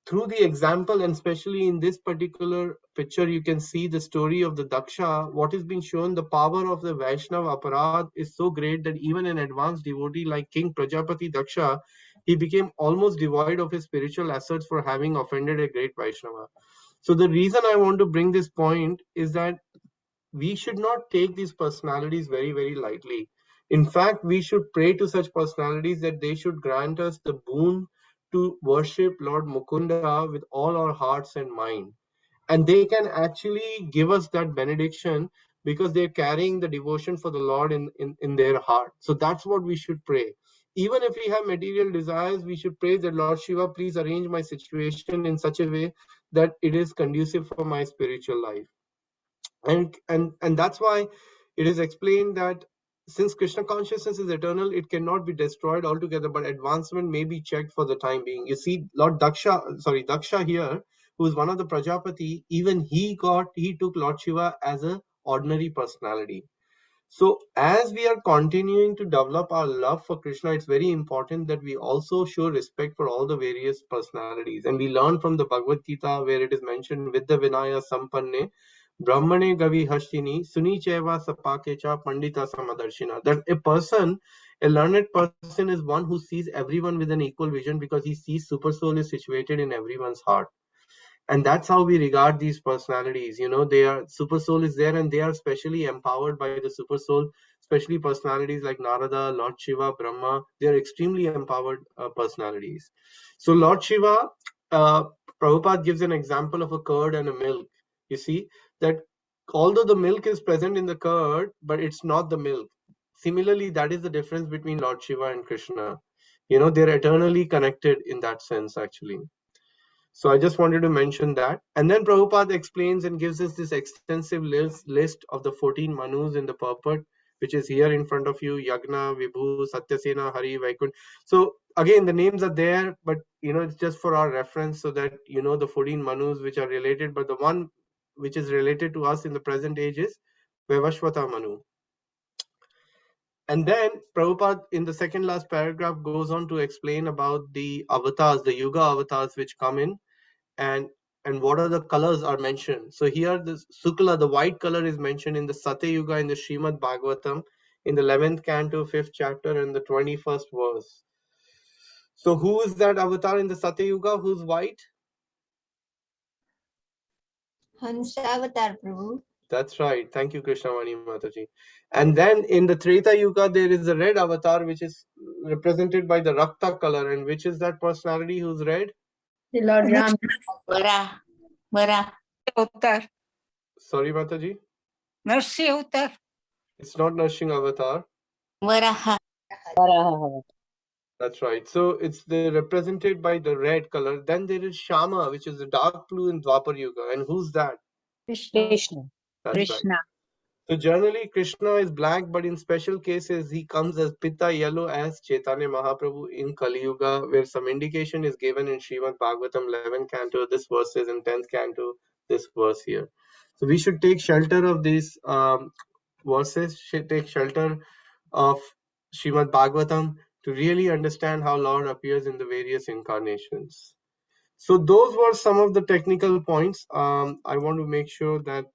through the example, and especially in this particular picture, you can see the story of the Daksha. What is being shown, the power of the Vaishnava Aparad is so great that even an advanced devotee like King Prajapati Daksha, he became almost devoid of his spiritual assets for having offended a great Vaishnava. So the reason I want to bring this point is that we should not take these personalities very, very lightly. In fact, we should pray to such personalities that they should grant us the boon to worship Lord Mukunda with all our hearts and mind. And they can actually give us that benediction because they're carrying the devotion for the Lord in their heart. So that's what we should pray. Even if we have material desires, we should pray that Lord Shiva, please arrange my situation in such a way that it is conducive for my spiritual life. And that's why it is explained that since Krishna consciousness is eternal, it cannot be destroyed altogether, but advancement may be checked for the time being. You see, Daksha here, who is one of the Prajapati, even he took Lord Shiva as an ordinary personality. So as we are continuing to develop our love for Krishna, it's very important that we also show respect for all the various personalities. And we learn from the Bhagavad Gita where it is mentioned, Vidya Vinaya Sampanne, Brahmane Gavi Hashini, Suni Cheva Sapakecha Pandita Samadarshina. That a learned person is one who sees everyone with an equal vision because he sees Super Soul is situated in everyone's heart. And that's how we regard these personalities. They are Super Soul is there and they are specially empowered by the Super Soul, especially personalities like Narada, Lord Shiva, Brahma. They are extremely empowered personalities. So Lord Shiva, Prabhupada gives an example of a curd and a milk. You see that although the milk is present in the curd, but it's not the milk. Similarly, that is the difference between Lord Shiva and Krishna. They're eternally connected in that sense actually. So I just wanted to mention that. And then Prabhupada explains and gives us this extensive list of the 14 Manus in the purport, which is here in front of you: Yagna, Vibhu, Satyasena, Hari, Vaikunth. So again, the names are there, but it's just for our reference so that the 14 Manus which are related, but the one which is related to us in the present age is Vaivashvata Manu. And then Prabhupada in the second last paragraph goes on to explain about the avatars, the Yuga avatars which come in, and what are the colors are mentioned. So here the Sukla, the white color, is mentioned in the Satya Yuga in the Srimad Bhagavatam in the 11th canto, 5th chapter and the 21st verse. So who is that avatar in the Satya Yuga who's white? Hansa Avatar, Prabhu. That's right. Thank you, Krishnamani Mataji. And then in the Treta Yuga, there is a red avatar which is represented by the Rakta color. And which is that personality who's red? The Lord Ram. Vara. Avatar. Sorry, Mataji. Nursi Avatar. It's not Nursing Avatar. Varaha. That's right. So it's represented by the red color. Then there is Shama, which is the dark blue in Dwapar Yuga. And who's that? Krishna. Krishna. That's Krishna. right. So generally Krishna is black, but in special cases he comes as Pitta yellow as Chaitanya Mahaprabhu in Kali Yuga, where some indication is given in Srimad Bhagavatam 11th canto, this verse is in 10th canto, this verse here. So we should take shelter of these verses, should take shelter of Srimad Bhagavatam to really understand how Lord appears in the various incarnations. So those were some of the technical points. I want to make sure that,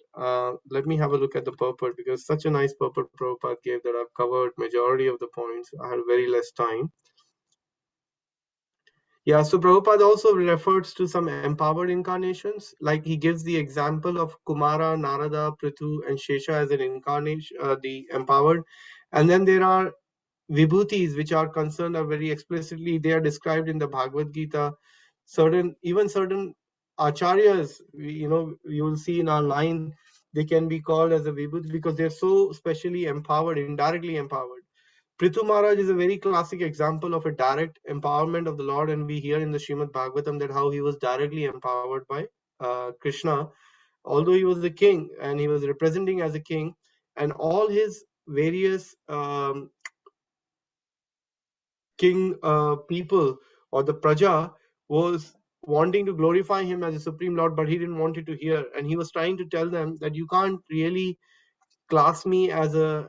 let me have a look at the purport, because such a nice purport Prabhupada gave that I've covered majority of the points. I had very less time. Yeah, so Prabhupada also refers to some empowered incarnations, like he gives the example of Kumara, Narada, Prithu, and Shesha as an incarnation, the empowered. And then there are vibhutis, which are concerned are very explicitly, they are described in the Bhagavad Gita. Certain acharyas, you will see in our line, they can be called as a vibhuti because they're so specially empowered, indirectly empowered. Prithu Maharaj is a very classic example of a direct empowerment of the Lord, and we hear in the Srimad Bhagavatam that how he was directly empowered by Krishna, although he was the king and he was representing as a king, and all his various king people or the praja was wanting to glorify him as a supreme lord, but he didn't want it to hear, and he was trying to tell them that you can't really class me as a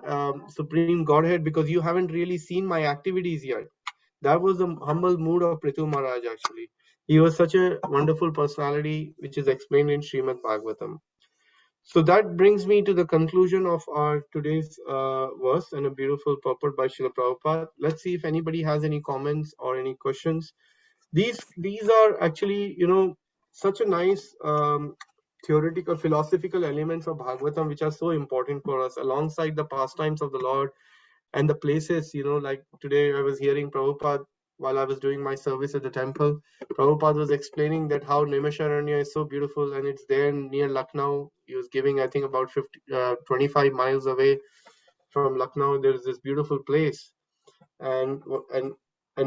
supreme godhead because you haven't really seen my activities yet. That was the humble mood of Prithu Maharaj. Actually, he was such a wonderful personality, which is explained in Srimad Bhagavatam. So that brings me to the conclusion of our today's verse and a beautiful purport by Srila Prabhupada. Let's see if anybody has any comments or any questions. These are actually, such a nice theoretical, philosophical elements of Bhagavatam, which are so important for us, alongside the pastimes of the Lord and the places, like today I was hearing Prabhupada while I was doing my service at the temple. Prabhupada was explaining that how Nimisharanya is so beautiful and it's there near Lucknow. He was giving, I think, about 25 miles away from Lucknow. There's this beautiful place, and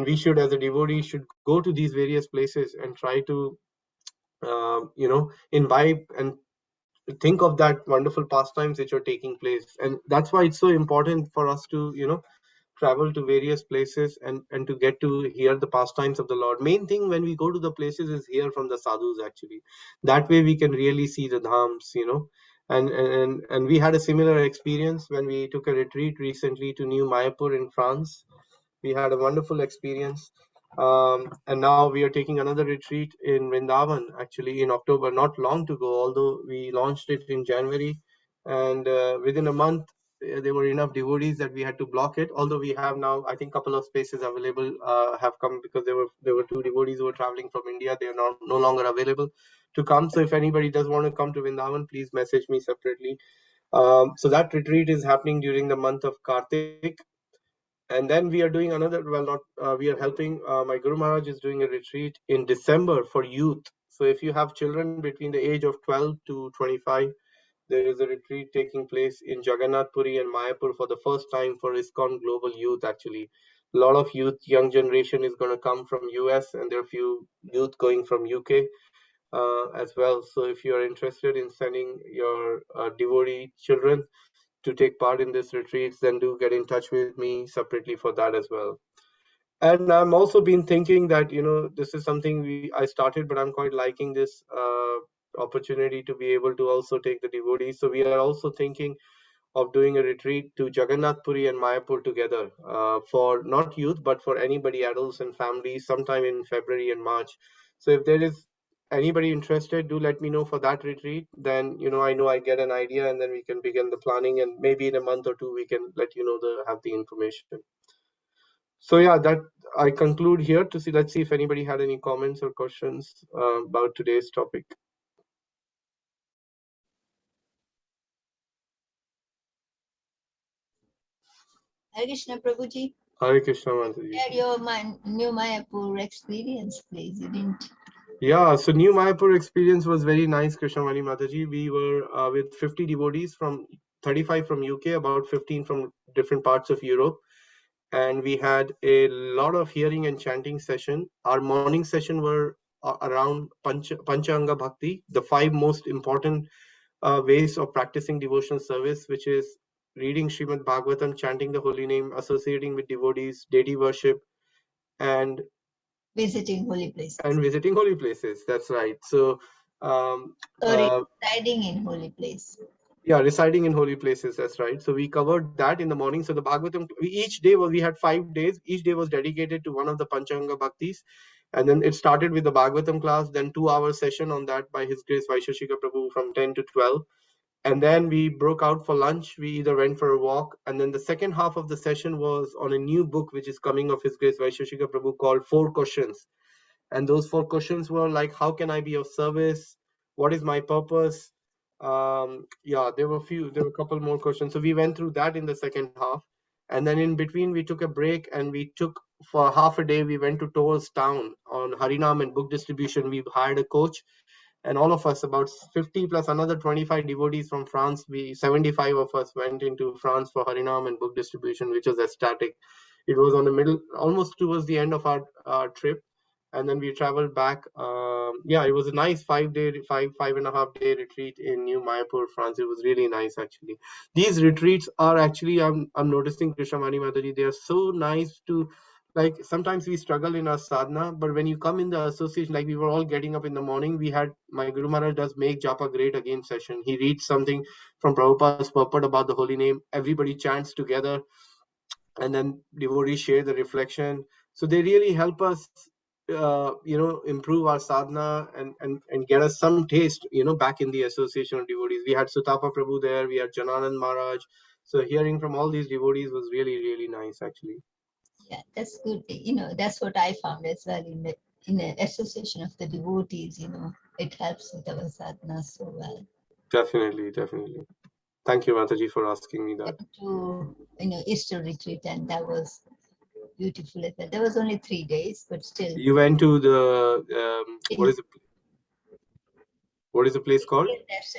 we should, as a devotee, should go to these various places and try to, imbibe and think of that wonderful pastimes which are taking place. And that's why it's so important for us to, travel to various places and to get to hear the pastimes of the Lord. Main thing when we go to the places is hear from the sadhus actually. That way we can really see the dhams, and we had a similar experience when we took a retreat recently to New Mayapur in France. We had a wonderful experience. And now we are taking another retreat in Vrindavan actually in October, not long to go, although we launched it in January. And within a month, there were enough devotees that we had to block it. Although we have now, I think, a couple of spaces available have come because there were two devotees who were traveling from India. They are no longer available to come. So if anybody does want to come to Vrindavan, please message me separately. So that retreat is happening during the month of Kartik. And then we are doing another, we are helping, my Guru Maharaj is doing a retreat in December for youth. So if you have children between the age of 12 to 25, there is a retreat taking place in Jagannath Puri and Mayapur for the first time for ISKCON Global Youth actually. A lot of youth, young generation is going to come from US, and there are a few youth going from UK as well. So if you are interested in sending your devotee children to take part in this retreats, then do get in touch with me separately for that as well. And I'm also been thinking that, this is something I started, but I'm quite liking this opportunity to be able to also take the devotees. So we are also thinking of doing a retreat to Jagannath Puri and Mayapur together for not youth, but for anybody, adults and families, sometime in February and March. So if there is anybody interested, do let me know for that retreat. Then, I know I get an idea, and then we can begin the planning, and maybe in a month or two, we can let you know have the information. So yeah, that I conclude here to see. Let's see if anybody had any comments or questions about today's topic. Hare Krishna, Prabhuji. Hare Krishna, Mataji. Share your New Mayapur experience, please. You didn't. Yeah, so New Mayapur experience was very nice, Krishnavani Mataji. We were with 50 devotees from 35 from UK, about 15 from different parts of Europe. And we had a lot of hearing and chanting session. Our morning session were around Panchanga Bhakti, the 5 most important ways of practicing devotional service, which is reading Srimad Bhagavatam, chanting the holy name, associating with devotees, deity worship, and Visiting holy places. visiting holy places. That's right. So, Residing in holy place. Yeah, residing in holy places. That's right. So we covered that in the morning. So the Bhagavatam, each day we had 5 days. Each day was dedicated to one of the Panchanga Bhaktis. And then it started with the Bhagavatam class, then 2-hour session on that by His Grace Vaisheshika Prabhu from 10 to 12. And then we broke out for lunch. We either went for a walk. And then the second half of the session was on a new book which is coming of His Grace Vaisheshika Prabhu called 4 Questions. And those 4 questions were like, how can I be of service? What is my purpose? Yeah, there were a couple more questions. So we went through that in the second half. And then in between, we took a break and we took for half a day, we went to Tours town on Harinam and book distribution. We hired a coach, and all of us, about 50 plus another 25 devotees from France, 75 of us went into France for Harinam and book distribution, which was ecstatic. It was on the middle, almost towards the end of our trip. And then we traveled back. Yeah, it was a nice 5.5 day retreat in New Mayapur, France. It was really nice, actually. These retreats are actually, I'm noticing, Krishnamani Mataji, they are so nice to, like, sometimes we struggle in our sadhana, but when you come in the association, like we were all getting up in the morning, we had, my Guru Maharaj does Make Japa Great Again session. He reads something from Prabhupada's purport about the holy name. Everybody chants together, and then devotees share the reflection. So they really help us, improve our sadhana and get us some taste, back in the association of devotees. We had Sutapa Prabhu there, we had Jananand Maharaj. So hearing from all these devotees was really, really nice, actually. Yeah, that's good. That's what I found as well in the association of the devotees. It helps with our sadhana so well. Definitely. Thank you, Mataji, for asking me that. To Easter retreat, and that was beautiful. There was only 3 days, but still. You went to the what is the place called?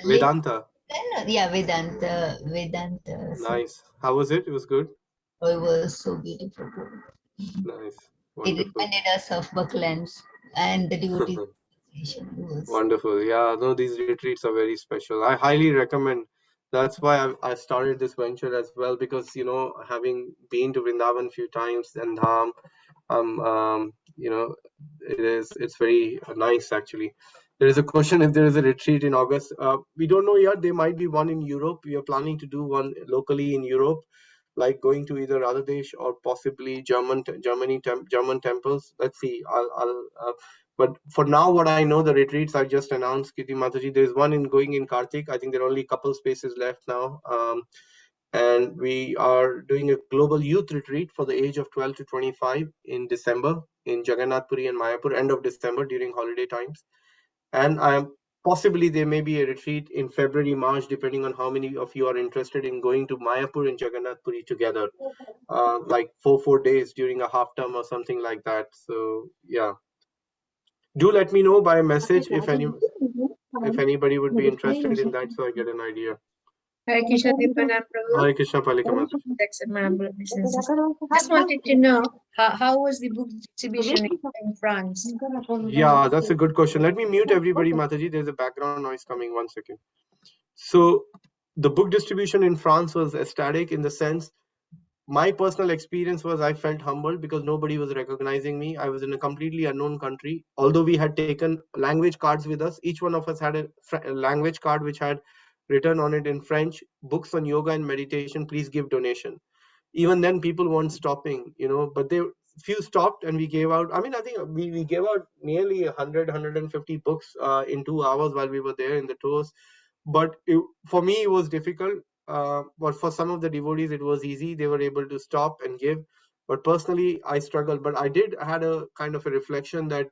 Vedanta. Yeah, Vedanta. Nice. How was it? It was good. Oh, it was so beautiful. Nice. Wonderful. It reminded us of Bucklands and the devotees. Wonderful. Yeah, no, these retreats are very special. I highly recommend. That's why I started this venture as well, because having been to Vrindavan a few times and Dham, it's very nice, actually. There is a question if there is a retreat in August. We don't know yet. There might be one in Europe. We are planning to do one locally in Europe, like going to either Radhadesh or possibly German temples. Let's see. But for now, what I know, the retreats I just announced, Kiti Mataji, there's one going in Kartik. I think there are only a couple spaces left now. And we are doing a global youth retreat for the age of 12 to 25 in December in Jagannath Puri and Mayapur, end of December during holiday times. And possibly there may be a retreat in February, March, depending on how many of you are interested in going to Mayapur and Jagannath Puri together, like 4 days during a half term or something like that. So yeah, do let me know by message if anybody would be interested in that, so I get an idea. Hare Krishna, Pranam Prabhu. Hare Krishna, Palika Mataji. Accept my humble obeisances. Just wanted to know how was the book distribution in France? Yeah, that's a good question. Let me mute everybody, Mataji. There's a background noise coming. 1 second. So the book distribution in France was ecstatic, in the sense, my personal experience was I felt humbled because nobody was recognizing me. I was in a completely unknown country. Although we had taken language cards with us, each one of us had a language card which had written on it in French, books on yoga and meditation, please give donation. Even then people weren't stopping, but few stopped, and we gave out, I think we gave out nearly 150 books in 2 hours while we were there in the tours. But for me it was difficult, but for some of the devotees it was easy. They were able to stop and give. But personally I struggled. But I had a kind of a reflection that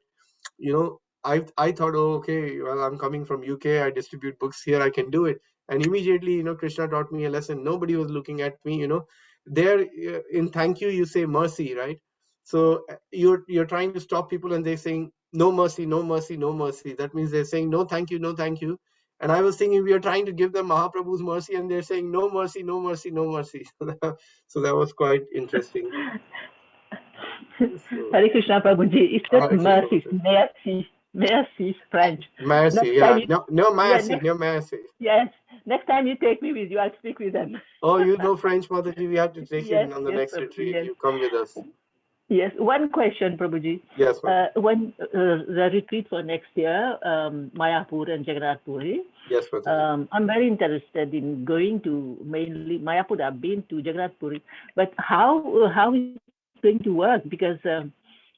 I thought, oh, okay, well, I'm coming from UK, I distribute books here, I can do it. And immediately, Krishna taught me a lesson. Nobody was looking at me. There in thank you say mercy, right? So you're trying to stop people, and they're saying no mercy, no mercy, no mercy. That means they're saying no, thank you, no, thank you. And I was thinking we are trying to give them Mahaprabhu's mercy, and they're saying no mercy, no mercy, no mercy. So that was quite interesting. So, Hare Krishna Prabhuji, it's not Hare Krishna, mercy, Prabhuji. merci. Merci is French. Mercy, Next yeah, time you, no mercy, next, no mercy. yes, next time you take me with you, I'll speak with them. Oh, you know French, Mataji. We have to take you Yes, on the yes, next Prabhuji, retreat. yes. You come with us. Yes, one question, Prabhuji. Yes, Mataji. When the retreat for next year, Mayapur and Jagannath Puri, Yes, Mataji. I'm very interested in going to mainly Mayapur. I've been to Jagannath Puri, but how is it going to work? Because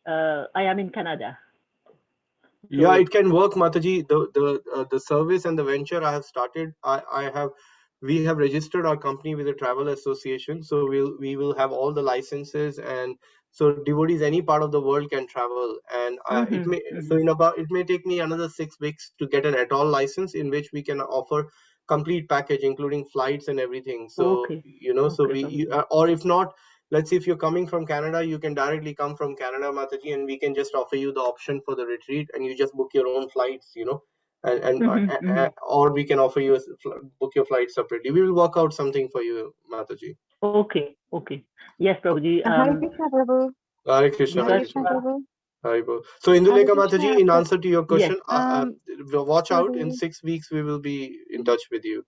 I am in Canada. Yeah, So, it can work, Mataji. The service and the venture I have started. We have registered our company with the travel association, so we will have all the licenses, and so devotees any part of the world can travel. And it may take me another 6 weeks to get an atoll license, in which we can offer complete package, including flights and everything. So okay. so Okay, or if not, let's say if you're coming from Canada, you can directly come from Canada, Mataji, and we can just offer you the option for the retreat, and you just book your own flights, or we can offer you book your flight separately. We will work out something for you, Mataji. Okay. Yes, Prabhuji. Hare Krishna, Prabhu. Hare Krishna, Hare Because, Krishna. Prabhu. Haribo. So Indulekha Mataji, in answer to your question, yes. watch out. In Sorry. 6 weeks, we will be in touch with you.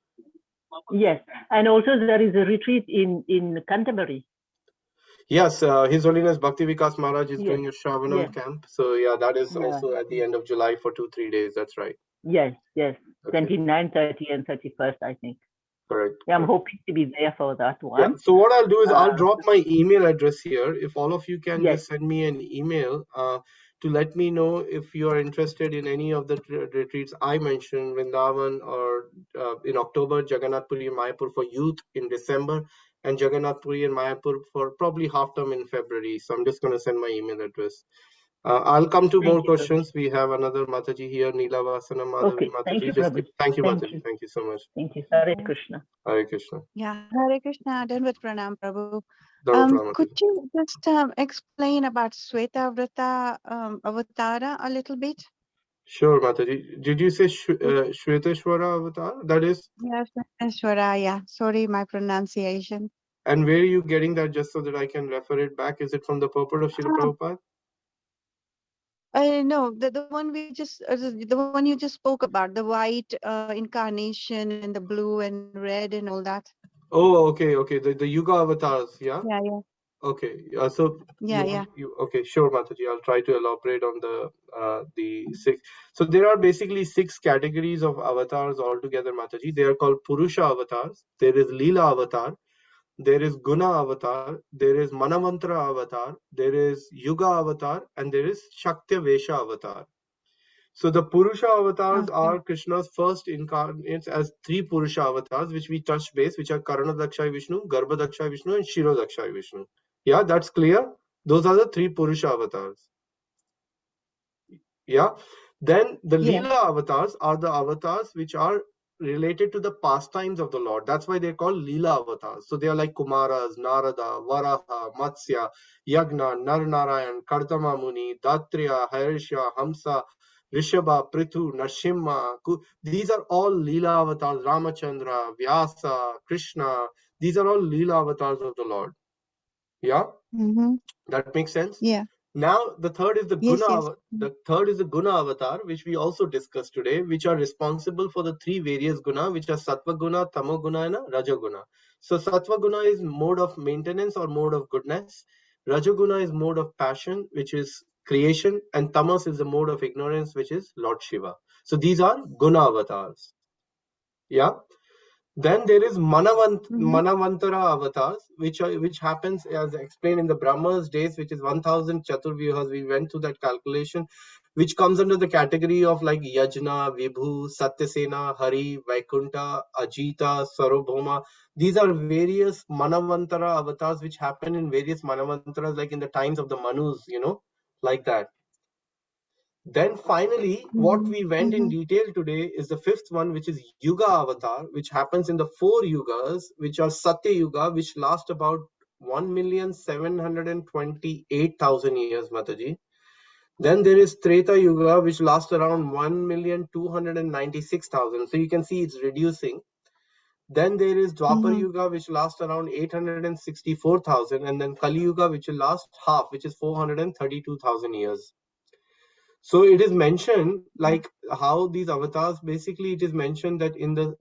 Yes, and also there is a retreat in Canterbury. Yes, His Holiness Bhakti Vikas Maharaj is Yes. doing a Shravanam Yes. camp. So yeah, that is Yeah. also at the end of July for 2-3 days. That's right. Yes, Okay. 29, 30, and 31st, I think. Correct. Yeah, I'm hoping to be there for that one. Yeah. So what I'll do is I'll drop my email address here. If all of you can Yes. just send me an email to let me know if you are interested in any of the retreats I mentioned, Vrindavan, or in October, Jagannath Puri and Mayapur for youth in December, and Jagannath Puri and Mayapur for probably half term in February. So I'm just going to send my email address. I'll come to more questions. We have another Mataji here, Neela Vasana Madhavi Okay, thank Mataji. you, Just Prabhu. thank you, Thank Mataji. you. Thank you so much. Thank you. Hare Krishna. Hare Krishna. Yeah, Hare Krishna, Dandavat Pranam, Prabhu. Dharma Could you just explain about Sweta Vrata Avatara a little bit? Sure, Mataji. Did you say Shveteshwara Avatar? That is? Yes, Shweta, yeah. Sorry, my pronunciation. And where are you getting that, just so that I can refer it back? Is it from the purport of Srila Prabhupada? No, the one we just, the one you just spoke about, the white incarnation and the blue and red and all that. Oh, okay. The Yuga Avatars, yeah? Yeah. Okay. So Yeah. okay, sure, Mataji. I'll try to elaborate on the 6. So there are basically 6 categories of avatars altogether, Mataji. They are called Purusha avatars. There is Leela Avatar. There is Guna Avatar. There is Manavantara Avatar. There is Yuga Avatar, and there is Shaktya Vesha Avatar. So the Purusha avatars are Krishna's first incarnates as 3 Purusha avatars, which we touched base, which are Karana Dakshay Vishnu, Garbha Dakshay Vishnu, and Shiro Dakshay Vishnu. Yeah, that's clear. Those are the 3 Purusha avatars. Yeah. Then the Leela avatars are the avatars which are related to the pastimes of the Lord. That's why they're called Leela avatars. So they are like Kumaras, Narada, Varaha, Matsya, Yagna, Narnarayan, Kartama Muni, Datriya, Harisha, Hamsa, Rishabha, Prithu, Narsimha. These are all Leela avatars. Ramachandra, Vyasa, Krishna. These are all Leela avatars of the Lord. Yeah? That makes sense? Yeah. Now the third is the Guna. Yes. The third is the Guna avatar, which we also discussed today, which are responsible for the 3 various guna, which are Sattva Guna, Tamo Guna, and Raja Guna. So Sattva Guna is mode of maintenance or mode of goodness. Raja Guna is mode of passion, which is creation, and Tamas is the mode of ignorance, which is Lord Shiva. So these are Guna avatars. Yeah. Then there is Manavantara avatars, which happens as explained in the Brahma's days, which is 1000 Chaturvyuhas. We went through that calculation, which comes under the category of like Yajna, Vibhu, Satyasena, Hari, Vaikunta, Ajita, Sarvabhauma. These are various Manavantara avatars which happen in various Manavantaras, like in the times of the Manus, like that. Then finally, what we went in detail today is the 5th one, which is Yuga Avatar, which happens in the 4 Yugas, which are Satya Yuga, which last about 1,728,000 years, Mataji. Then there is Treta Yuga, which lasts around 1,296,000. So you can see it's reducing. Then there is Dwapar Yuga, which lasts around 864,000, and then Kali Yuga, which will last half, which is 432,000 years. So it is mentioned like how these avatars, basically it is mentioned that in the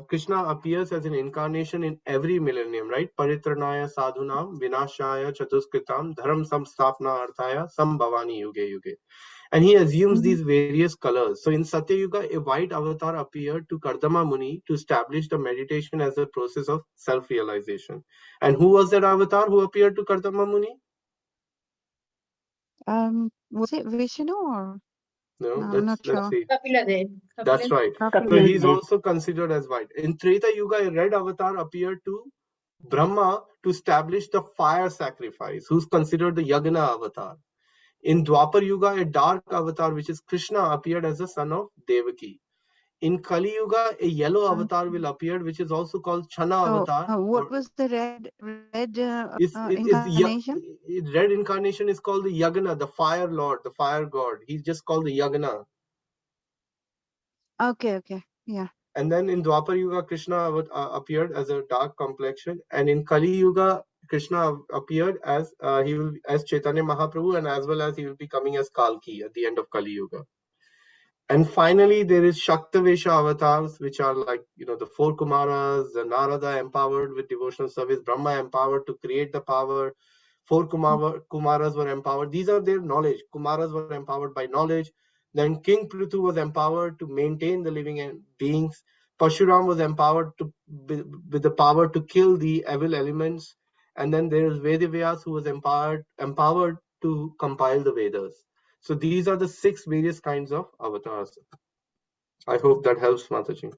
Krishna appears as an incarnation in every millennium, right? Paritranaya sadhunam vinashaya chatuskritam dharam samstapna arthaya sambhavani yuge yuge. And he assumes these various colors. So in Satya Yuga, a white avatar appeared to Kardama Muni to establish the meditation as a process of self-realization. And who was that avatar who appeared to Kardama Muni? Was it Vishnu or? No, I'm not let's sure. see. Kapila Dev. That's right. So Kapila he's Dev. also considered as white. In Treta Yuga, a red avatar appeared to Brahma to establish the fire sacrifice, who's considered the Yagna avatar. In Dwapar Yuga, a dark avatar, which is Krishna, appeared as the son of Devaki. In Kali Yuga, a yellow avatar will appear, which is also called Chana avatar. What was the red Incarnation? incarnation? Red incarnation is called the Yagna, the fire lord, the fire god. He's just called the Yagna. Okay, yeah. And then in Dwapar Yuga, Krishna appeared as a dark complexion, and in Kali Yuga, Krishna appeared as as Chaitanya Mahaprabhu, and as well as he will be coming as Kalki at the end of Kali Yuga. And finally, there is Shaktavesha avatars, which are like, the four Kumaras, the Narada empowered with devotional service, Brahma empowered to create the power, four Kumaras were empowered. These are their knowledge. Kumaras were empowered by knowledge. Then King Prithu was empowered to maintain the living beings. Pashuram was empowered with the power to kill the evil elements. And then there is Vedavyas, who was empowered to compile the Vedas. So these are the 6 various kinds of avatars. I hope that helps, Mataji.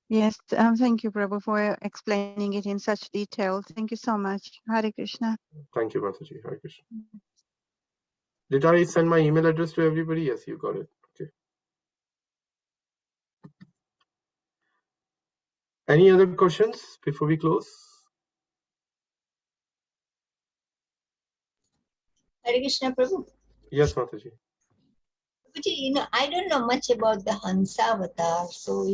Yes, thank you, Prabhu, for explaining it in such detail. Thank you so much. Hare Krishna. Thank you, Mataji. Hare Krishna. Did I send my email address to everybody? Yes, you got it. Okay. Any other questions before we close? Hare Krishna, Prabhu. Yes, Mataji. I don't know much about the Hansa Avatar, so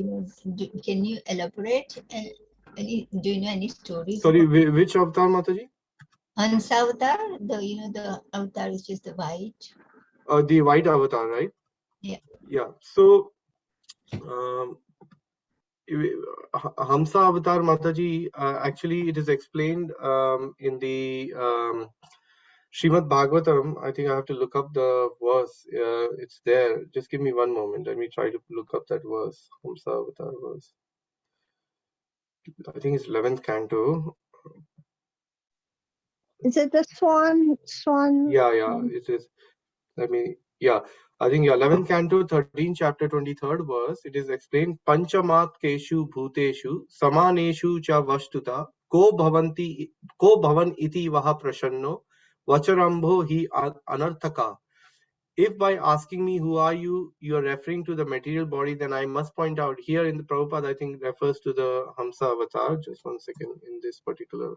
can you elaborate? Do you know any stories? Sorry, which avatar, Mataji? Hansa Avatar, the avatar which is the white. The white avatar, right? Yeah. Yeah. So, Hamsa avatar, Mataji, actually it is explained in the Srimad Bhagavatam. I think I have to look up the verse. It's there. Just give me one moment. Let me try to look up that verse. Hamsa avatar verse. I think it's 11th canto. Is it the swan? Yeah, it is. I think 11th canto, 13th chapter, 23rd verse. It is explained. Panchamat keshu bhuteshu samaneshu cha vastuta ko bhavan iti vaha prashanno vacharambho hi anarthaka. If by asking me who are you, you are referring to the material body, then I must point out here in the Prabhupada, I think refers to the Hamsa avatar. Just one second in this particular.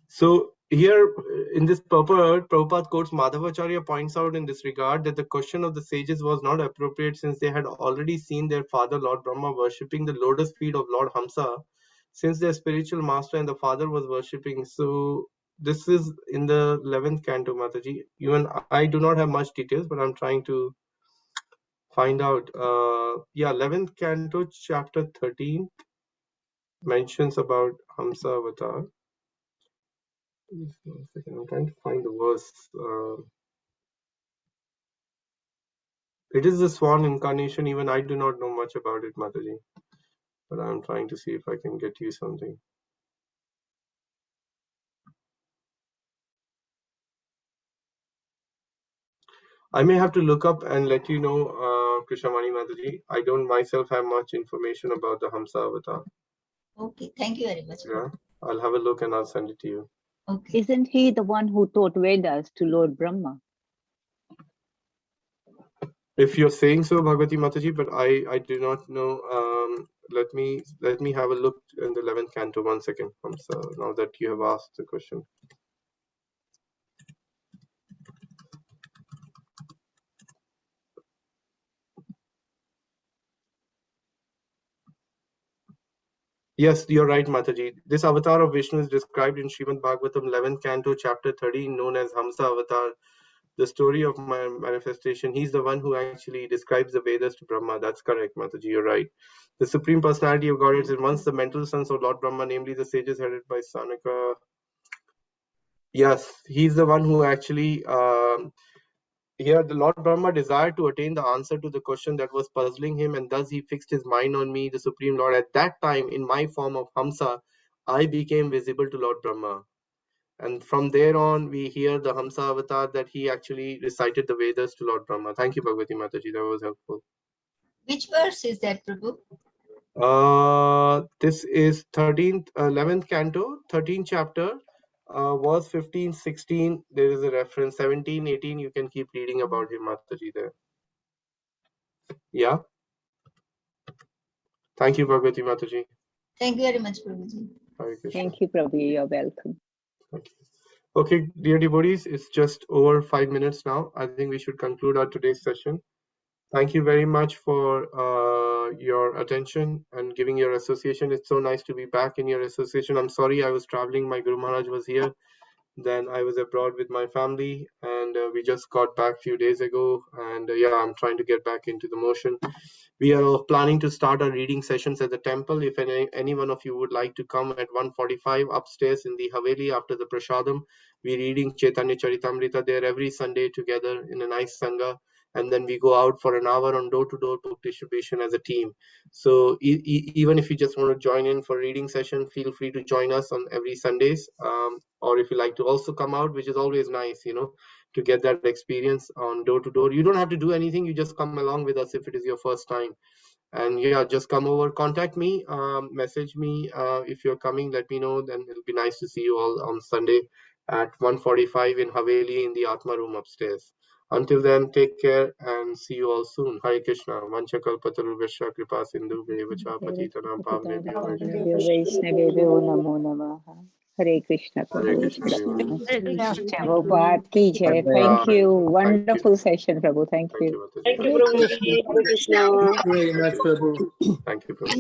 So here in this Prabhupada quotes Madhavacharya points out in this regard that the question of the sages was not appropriate since they had already seen their father Lord Brahma worshipping the lotus feet of Lord Hamsa, since their spiritual master and the father was worshipping. So this is in the 11th canto, Mataji. Even I do not have much details, but I'm trying to find out. 11th canto, chapter 13 mentions about Hamsa avatar. Just one second, I'm trying to find the verse. It is the swan incarnation. Even I do not know much about it, Mataji. But I'm trying to see if I can get you something. I may have to look up and let you know, Krishamani Mataji. I don't myself have much information about the Hamsa avatar. Okay, thank you very much. Yeah, I'll have a look and I'll send it to you. Okay. Isn't he the one who taught Vedas to Lord Brahma? If you're saying so, Bhagavati Mataji, but I do not know. Let me have a look in the 11th canto. 1 second. Hamsa, now that you have asked the question. Yes, you're right, Mataji. This avatar of Vishnu is described in Srimad Bhagavatam 11th canto, chapter 13, known as Hamsa Avatar, the story of my manifestation. He's the one who actually describes the Vedas to Brahma. That's correct, Mataji, you're right. The Supreme Personality of Godhead is once the mental sons of Lord Brahma, namely the sages headed by Sanaka. Yes, he's the one who actually, here the Lord Brahma desired to attain the answer to the question that was puzzling him, and thus he fixed his mind on me, the Supreme Lord. At that time, in my form of Hamsa, I became visible to Lord Brahma. And from there on, we hear the Hamsa avatar that he actually recited the Vedas to Lord Brahma. Thank you, Bhagavati Mataji. That was helpful. Which verse is that, Prabhu? This is 11th canto, 13th chapter, verse 15, 16. There is a reference. 17, 18. You can keep reading about him, Mataji, there. Yeah. Thank you, Bhagavati Mataji. Thank you very much, Prabhuji. Hare Krishna. Thank you, Prabhu. You're welcome. Thank you. Okay, dear devotees, it's just over 5 minutes now. I think we should conclude our today's session. Thank you very much for your attention and giving your association. It's so nice to be back in your association. I'm sorry I was traveling. My Guru Maharaj was here. Then I was abroad with my family, and we just got back a few days ago. And yeah, I'm trying to get back into the motion. We are planning to start our reading sessions at the temple. If any one of you would like to come at 1:45 upstairs in the Haveli after the Prasadam, we're reading Chaitanya Charitamrita there every Sunday together in a nice Sangha. And then we go out for an hour on door-to-door book distribution as a team. So even if you just want to join in for reading session, feel free to join us on every Sundays. Or if you like to also come out, which is always nice, to get that experience on door-to-door. You don't have to do anything. You just come along with us if it is your first time. And yeah, just come over, contact me, message me if you're coming, let me know. Then it'll be nice to see you all on Sunday at 1:45 in Haveli in the Atma room upstairs. Until then, take care and see you all soon. Hare Krishna. Vancha kalpatarubhasya kripa sindhu bevacha patitanam pavnebhyo Vaishnavebhyo namo namaha. Hare Krishna, Hare Prabhu. Krishna. devotees. Hare Krishna. Prabhupada ki jai. Thank you. Wonderful session, Prabhu. Thank Thank you. you, Mataji. Thank you, Prabhuji. Hare Krishna. Thank you. Thank you, Prabhu.